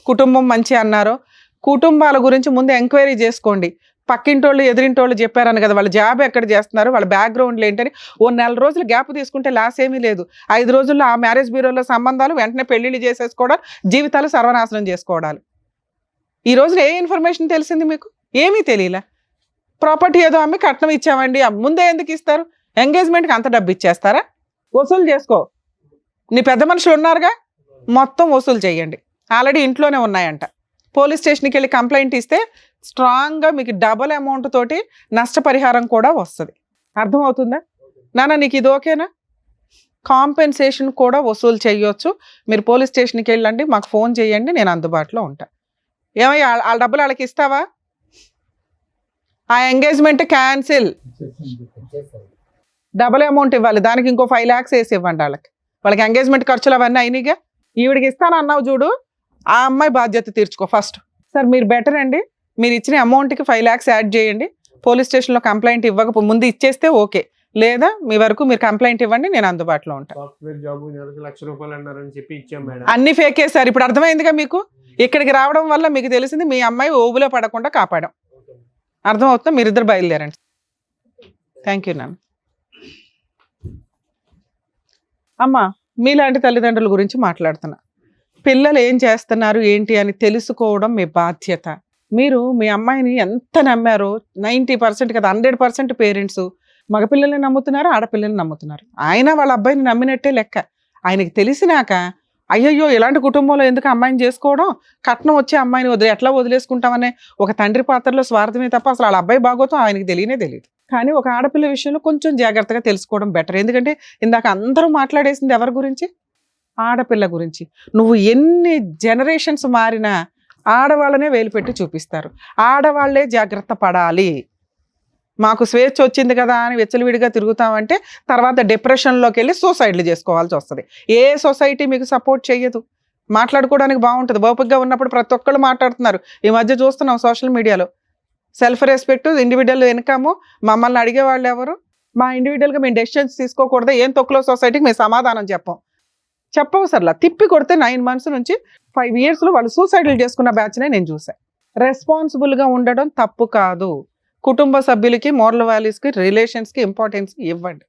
కుటుంబం మంచి అన్నారో, కుటుంబాల గురించి ముందు ఎంక్వైరీ చేసుకోండి. పక్కింటోళ్ళు ఎదిరింటోళ్ళు చెప్పారని కదా, వాళ్ళ జాబ్ ఎక్కడ చేస్తున్నారు, వాళ్ళ బ్యాక్గ్రౌండ్లు ఏంటని ఓ 4 రోజులు గ్యాప్ తీసుకుంటే లాస్ ఏమీ లేదు. 5 రోజుల్లో ఆ మ్యారేజ్ బ్యూరోలో సంబంధాలు, వెంటనే పెళ్లిళ్ళు చేసేసుకోవడాలు, జీవితాలు సర్వనాశనం చేసుకోవడాలు. ఈ రోజున ఏ ఇన్ఫర్మేషన్ తెలిసింది మీకు? ఏమీ తెలియలే. ప్రాపర్టీ ఏదో అమ్మి కట్నం ఇచ్చామండి, ముందే ఎందుకు ఇస్తారు? ఎంగేజ్మెంట్కి అంత డబ్బు ఇచ్చేస్తారా? వసూలు చేసుకో. నీ పెద్ద మనుషులు ఉన్నారుగా, మొత్తం వసూలు చేయండి. ఆల్రెడీ ఇంట్లోనే ఉన్నాయంట. పోలీస్ స్టేషన్కి వెళ్ళి కంప్లైంట్ ఇస్తే స్ట్రాంగ్గా మీకు డబల్ అమౌంట్ తోటి నష్టపరిహారం కూడా వస్తుంది. అర్థమవుతుందా నాన్న? నీకు ఇది ఓకేనా? కాంపెన్సేషన్ కూడా వసూలు చేయొచ్చు. మీరు పోలీస్ స్టేషన్కి వెళ్ళండి, మాకు ఫోన్ చేయండి, నేను అందుబాటులో ఉంటా. ఏమయ్యా వాళ్ళ డబ్బులు వాళ్ళకి ఇస్తావా? ఆ ఎంగేజ్మెంట్ క్యాన్సిల్, డబల్ అమౌంట్ ఇవ్వాలి, దానికి ఇంకో 5 lakhs వేసి ఇవ్వండి వాళ్ళకి. వాళ్ళకి ఎంగేజ్మెంట్ ఖర్చులు అవన్నీ అయినాయిగా. ఈవిడికి ఇస్తాను అన్నావు చూడు, ఆ అమ్మాయి బాధ్యత తీర్చుకో ఫస్ట్. సార్ మీరు బెటర్ అండి, మీరు ఇచ్చిన అమౌంట్కి 5 lakhs యాడ్ చేయండి. పోలీస్ స్టేషన్లో కంప్లైంట్ ఇవ్వక ముందు ఇచ్చేస్తే ఓకే, లేదా మీ వరకు మీరు కంప్లైంట్ ఇవ్వండి, నేను అందుబాటులో ఉంటాను. సాఫ్ట్వేర్ జాబ్ నెలకు ₹1,00,000 అన్నారని చెప్పి ఇచ్చాం మేడం. అన్ని ఫేకే సార్. ఇప్పుడు అర్థమైందిగా మీకు. ఇక్కడికి రావడం వల్ల మీకు తెలిసింది మీ అమ్మాయి ఓబులో పడకుండా కాపాడాం. అర్థమవుతుందా? మీరిద్దరు బయలుదేరండి. థ్యాంక్ యూ నాన్న. అమ్మా, మీలాంటి తల్లిదండ్రుల గురించి మాట్లాడుతున్నా. పిల్లలు ఏం చేస్తున్నారు ఏంటి అని తెలుసుకోవడం మీ బాధ్యత. మీరు మీ అమ్మాయిని ఎంత నమ్మారో 90% కదా 100% పేరెంట్స్ మగపిల్లల్ని నమ్ముతున్నారు, ఆడపిల్లల్ని నమ్ముతున్నారు. ఆయన వాళ్ళ అబ్బాయిని నమ్మినట్టే లెక్క. ఆయనకి తెలిసినాక అయ్యయ్యో ఇలాంటి కుటుంబంలో ఎందుకు అమ్మాయిని చేసుకోవడం, కట్నం వచ్చే అమ్మాయిని ఎట్లా వదిలేసుకుంటామనే ఒక తండ్రి పాత్రలో స్వార్థమే తప్ప అసలు వాళ్ళ అబ్బాయి బాగోతం ఆయనకి తెలియదు. కానీ ఒక ఆడపిల్ల విషయంలో కొంచెం జాగ్రత్తగా తెలుసుకోవడం బెటర్. ఎందుకంటే ఇందాక అందరూ మాట్లాడేసింది ఎవరి గురించి? ఆడపిల్ల గురించి. నువ్వు ఎన్ని జనరేషన్స్ మారినా ఆడవాళ్ళనే వేలు పెట్టి చూపిస్తారు. ఆడవాళ్లే జాగ్రత్త పడాలి. మాకు స్వేచ్ఛ వచ్చింది కదా అని వెచ్చలవిడిగా తిరుగుతామంటే తర్వాత డిప్రెషన్లోకి వెళ్ళి సూసైడ్లు చేసుకోవాల్సి వస్తుంది. ఏ సొసైటీ మీకు సపోర్ట్ చేయదు. మాట్లాడుకోవడానికి బాగుంటుంది, ఓపికగా ఉన్నప్పుడు ప్రతి ఒక్కళ్ళు మాట్లాడుతున్నారు. ఈ మధ్య చూస్తున్నాం సోషల్ మీడియాలో సెల్ఫ్ రెస్పెక్ట్, ఇండివిజువల్ ఇన్కమ్. మమ్మల్ని అడిగేవాళ్ళు ఎవరు? మా ఇండివిజువల్గా మేము డెసిషన్స్ తీసుకోకూడదు, ఏం తొక్కులో సొసైటీకి మేము సమాధానం చెప్పవసరలా. తిప్పి కొడితే 9 months నుంచి 5 yearsలో వాళ్ళు సూసైడ్లు చేసుకున్న బ్యాచ్నే నేను చూసాను. రెస్పాన్సిబుల్గా ఉండడం తప్పు కాదు. కుటుంబ సభ్యులకి, మోరల్ వాల్యూస్కి, రిలేషన్స్కి ఇంపార్టెన్స్ ఇవ్వండి.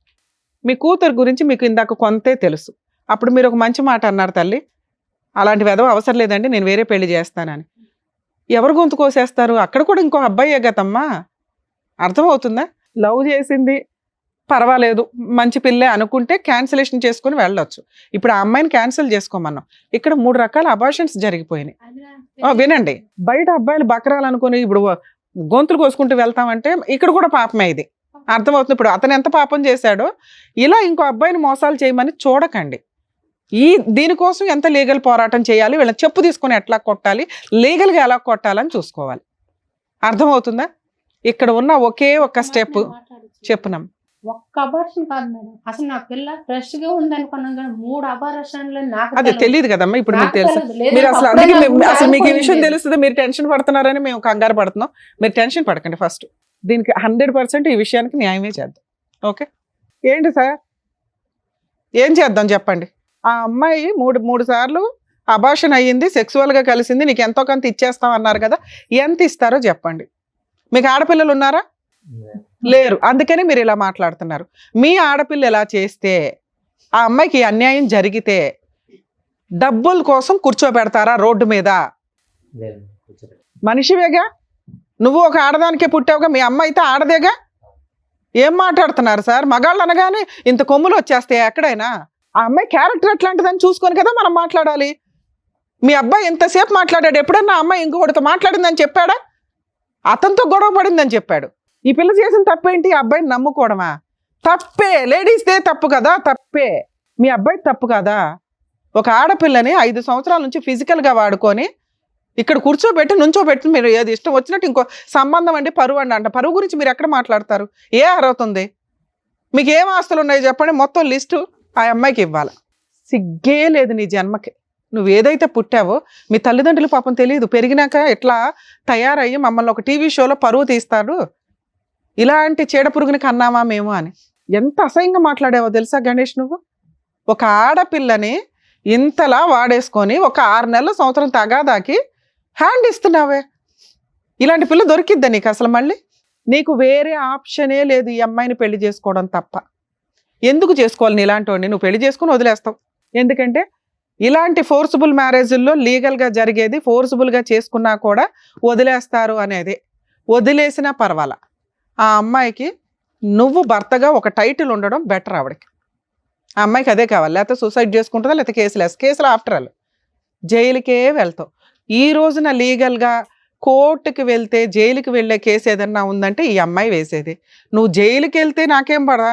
మీ కూతురు గురించి మీకు ఇందాక కొంతే తెలుసు. అప్పుడు మీరు ఒక మంచి మాట అన్నారు, తల్లి అలాంటి వెధవ అవసరం లేదండి, నేను వేరే పెళ్లి చేస్తానని. ఎవరు గొంతు కోసేస్తారు? అక్కడ కూడా ఇంకో అబ్బాయే గతమ్మా. అర్థమవుతుందా? లవ్ చేసింది పర్వాలేదు, మంచి పిల్లే అనుకుంటే క్యాన్సిలేషన్ చేసుకుని వెళ్ళొచ్చు. ఇప్పుడు ఆ అమ్మాయిని క్యాన్సిల్ చేసుకోమన్నాం. ఇక్కడ 3 రకాల అబార్షన్స్ జరిగిపోయినాయి. వినండి, బయట అబ్బాయిలు బకరాలనుకుని ఇప్పుడు గొంతులు కోసుకుంటూ వెళ్తామంటే ఇక్కడ కూడా పాపమే. ఇది అర్థమవుతుంది. ఇప్పుడు అతను ఎంత పాపం చేశాడో ఇలా ఇంకో అబ్బాయిని మోసాలు చేయమని చూడకండి. దీనికోసం ఎంత లీగల్ పోరాటం చేయాలి, వీళ్ళని చెప్పు తీసుకొని ఎట్లా కొట్టాలి, లీగల్గా ఎలా కొట్టాలని చూసుకోవాలి. అర్థమవుతుందా? ఇక్కడ ఉన్న ఒకే ఒక్క స్టెప్ చెప్పున్నాం. ఒక్క అబార్షన్ కాదు మేడం, అసలు నా పిల్ల ఫ్రెష్ గా ఉంది అనుకున్నాం కానీ 3 అబార్షన్లు నాకు అది తెలియదు కదమ్మా. ఇప్పుడు మీకు తెలుసు, మీరు అసలు అందుకే అసలు మీకు ఈ విషయం తెలుస్తుంది, మీరు టెన్షన్ పడుతున్నారని మేము కంగారు పడుతున్నాం. మీరు టెన్షన్ పడకండి. ఫస్ట్ దీనికి 100% ఈ విషయానికి న్యాయమే చేద్దాం. ఓకే, ఏంటి సార్ ఏం చేద్దాం చెప్పండి. ఆ అమ్మాయి మూడు సార్లు అబార్షన్ అయ్యింది, సెక్సువల్గా కలిసింది, నీకు ఎంతో కొంత ఇచ్చేస్తాం అన్నారు కదా, ఎంత ఇస్తారో చెప్పండి. మీకు ఆడపిల్లలు ఉన్నారా? లేరు. అందుకని మీరు ఇలా మాట్లాడుతున్నారు. మీ ఆడపిల్ల ఎలా చేస్తే, ఆ అమ్మాయికి అన్యాయం జరిగితే డబ్బుల కోసం కూర్చోబెడతారా రోడ్డు మీద? మనిషివేగా నువ్వు, ఒక ఆడదానికే పుట్టావుగా, మీ అమ్మ అయితే ఆడదేగా. ఏం మాట్లాడుతున్నారు సార్? మగాళ్ళు అనగానే ఇంత కొమ్ములు వచ్చేస్తాయి ఎక్కడైనా. ఆ అమ్మాయి క్యారెక్టర్ ఎట్లాంటిదని చూసుకొని కదా మనం మాట్లాడాలి. మీ అబ్బాయి ఎంతసేపు మాట్లాడాడు? ఎప్పుడన్నా అమ్మాయి ఇంకొకటితో మాట్లాడిందని చెప్పాడా? అతనితో గొడవ పడిందని చెప్పాడు. ఈ పిల్ల చేసిన తప్పేంటి? అబ్బాయిని నమ్ముకోవడమా? తప్పే. లేడీస్దే తప్పు కదా, తప్పే. మీ అబ్బాయి తప్పు కదా. ఒక ఆడపిల్లని 5 సంవత్సరాల నుంచి ఫిజికల్గా వాడుకొని ఇక్కడ కూర్చోబెట్టి నుంచోబెట్టి మీరు ఏది ఇష్టం వచ్చినట్టు ఇంకో సంబంధం అండి, పరువు అండి అంట. పరువు గురించి మీరు ఎక్కడ మాట్లాడతారు? ఏ అర్హత ఉంది మీకు? ఏం ఆస్తులు ఉన్నాయి చెప్పండి, మొత్తం లిస్టు ఆ అమ్మాయికి ఇవ్వాలి. సిగ్గే లేదు నీ జన్మకి. నువ్వు ఏదైతే పుట్టావో మీ తల్లిదండ్రులు పాపం తెలియదు, పెరిగినాక ఎట్లా తయారయ్యి మమ్మల్ని ఒక టీవీ షోలో పరువు తీస్తాడు, ఇలాంటి చీడపురుగుని కన్నామా మేము అని. ఎంత అసహ్యంగా మాట్లాడావో తెలుసా గణేష్ నువ్వు? ఒక ఆడపిల్లని ఇంతలా వాడేసుకొని ఒక 6 నెలల సంవత్సరం తగాదాకి హ్యాండ్ ఇస్తున్నావే. ఇలాంటి పిల్ల దొరికిద్దా నీకు అసలు? మళ్ళీ నీకు వేరే ఆప్షనే లేదు ఈ అమ్మాయిని పెళ్లి చేసుకోవడం తప్ప. ఎందుకు చేసుకోవాలి నీ ఇలాంటి వాడిని? నువ్వు పెళ్లి చేసుకుని వదిలేస్తావు. ఎందుకంటే ఇలాంటి ఫోర్సిబుల్ మ్యారేజ్ల్లో లీగల్గా జరిగేది, ఫోర్సిబుల్గా చేసుకున్నా కూడా వదిలేస్తారు అనేది. వదిలేసినా పర్వాలా, ఆ అమ్మాయికి నువ్వు భర్తగా ఒక టైటిల్ ఉండడం బెటర్. ఆవిడకి, ఆ అమ్మాయికి అదే కావాలి. లేకపోతే సూసైడ్ చేసుకుంటుందా, లేకపోతే కేసులు ఆఫ్టర్ ఆల్ జైలుకే వెళ్తావు. ఈ రోజున లీగల్గా కోర్టుకి వెళ్తే జైలుకి వెళ్ళే కేసు ఏదన్నా ఉందంటే ఈ అమ్మాయి వేసేది. నువ్వు జైలుకి వెళ్తే నాకేం పడా,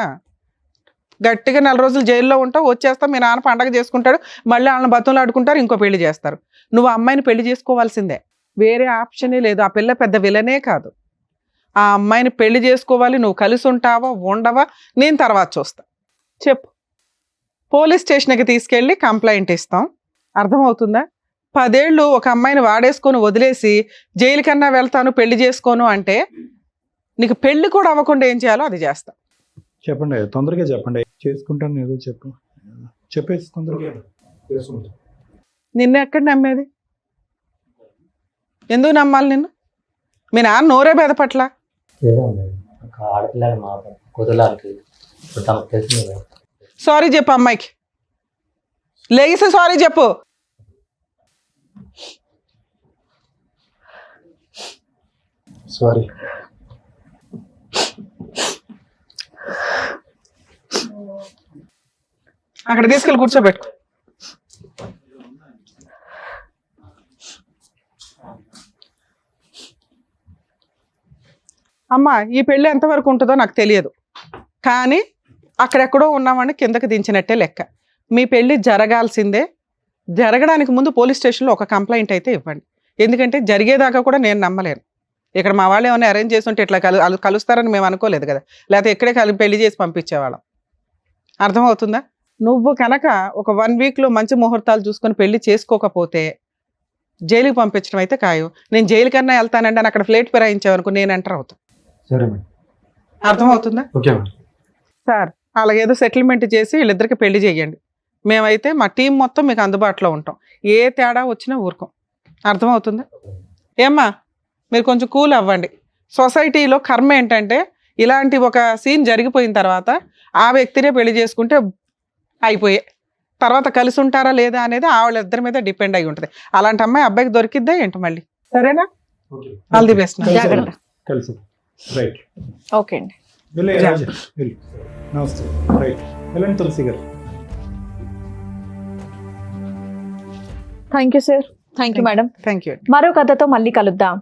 గట్టిగా 4 రోజులు జైల్లో ఉంటావు, వచ్చేస్తావు, మీ నాన్న పండగ చేసుకుంటాడు, మళ్ళీ వాళ్ళని బతులు ఆడుకుంటారు, ఇంకో పెళ్లి చేస్తారు. నువ్వు అమ్మాయిని పెళ్లి చేసుకోవాల్సిందే, వేరే ఆప్షనే లేదు. ఆ పిల్ల పెద్ద విలనే కాదు. ఆ అమ్మాయిని పెళ్లి చేసుకోవాలి. నువ్వు కలిసి ఉంటావా ఉండవా నేను తర్వాత చూస్తా. చెప్పు, పోలీస్ స్టేషన్కి తీసుకెళ్ళి కంప్లైంట్ ఇస్తాం. అర్థమవుతుందా? 10 ఏళ్ళు ఒక అమ్మాయిని వాడేసుకొని వదిలేసి జైలు కన్నా వెళ్తాను, పెళ్లి చేసుకోను అంటే నీకు పెళ్లి కూడా అవ్వకుండా ఏం చేయాలో అది చేస్తా. చెప్పండి, తొందరగా చెప్పండి. చేసుకుంటాను ఏదో చెప్పేసి తొందరగా. నిన్ను ఎక్కడ నమ్మేది? ఎందుకు నమ్మాలి నిన్ను? మీ నాన్న నోరే బెదపట్ల. సారీ చెప్పు అమ్మాయికి, లేసి సారీ చెప్పు. సారీ. అక్కడ తీసుకెళ్ళి కూర్చోబెట్టుకో. అమ్మ ఈ పెళ్ళి ఎంతవరకు ఉంటుందో నాకు తెలియదు, కానీ అక్కడెక్కడో ఉన్నామని కిందకి దించినట్టే లెక్క. మీ పెళ్ళి జరగాల్సిందే. జరగడానికి ముందు పోలీస్ స్టేషన్లో ఒక కంప్లైంట్ అయితే ఇవ్వండి. ఎందుకంటే జరిగేదాకా కూడా నేను నమ్మలేను. ఇక్కడ మా వాళ్ళు ఏమైనా అరేంజ్ చేసి ఉంటే ఇట్లా కలుస్తారని మేము అనుకోలేదు కదా, లేకపోతే ఇక్కడే పెళ్లి చేసి పంపించేవాళ్ళం. అర్థమవుతుందా? నువ్వు కనుక ఒక 1 వీక్లో మంచి ముహూర్తాలు చూసుకొని పెళ్లి చేసుకోకపోతే జైలుకి పంపించడం అయితే ఖాయం. నేను జైలు కన్నా వెళ్తానంటే అని అక్కడ ఫ్లేట్ ఫిరాయించావనుకో నేను ఎంటర్ అవుతాను. సరే మేడం. అర్థమవుతుందా? Okay madam. సార్ అలాగేదో సెటిల్మెంట్ చేసి వీళ్ళిద్దరికి పెళ్లి చేయండి. మేమైతే మా టీం మొత్తం మీకు అందుబాటులో ఉంటాం. ఏ తేడా వచ్చినా ఊరుకోం. అర్థమవుతుందా? ఏమ్మా మీరు కొంచెం కూల్ అవ్వండి. సొసైటీలో కర్మ ఏంటంటే ఇలాంటి ఒక సీన్ జరిగిపోయిన తర్వాత ఆ వ్యక్తినే పెళ్లి చేసుకుంటే అయిపోయే, తర్వాత కలిసి ఉంటారా లేదా అనేది వాళ్ళిద్దరి మీద డిపెండ్ అయి ఉంటుంది. అలాంటి అమ్మాయి అబ్బాయికి దొరికిద్దా ఏంటి మళ్ళీ? సరేనా? All the best. జాగ్రత్త. కలిసి రైట్. ఓకే అండి. నమస్తే. రైట్, వెళ్ళండి తులసి గారు. Thank you sir. Thank you madam. Thank you. మరో కథతో మళ్ళీ కలుద్దాం.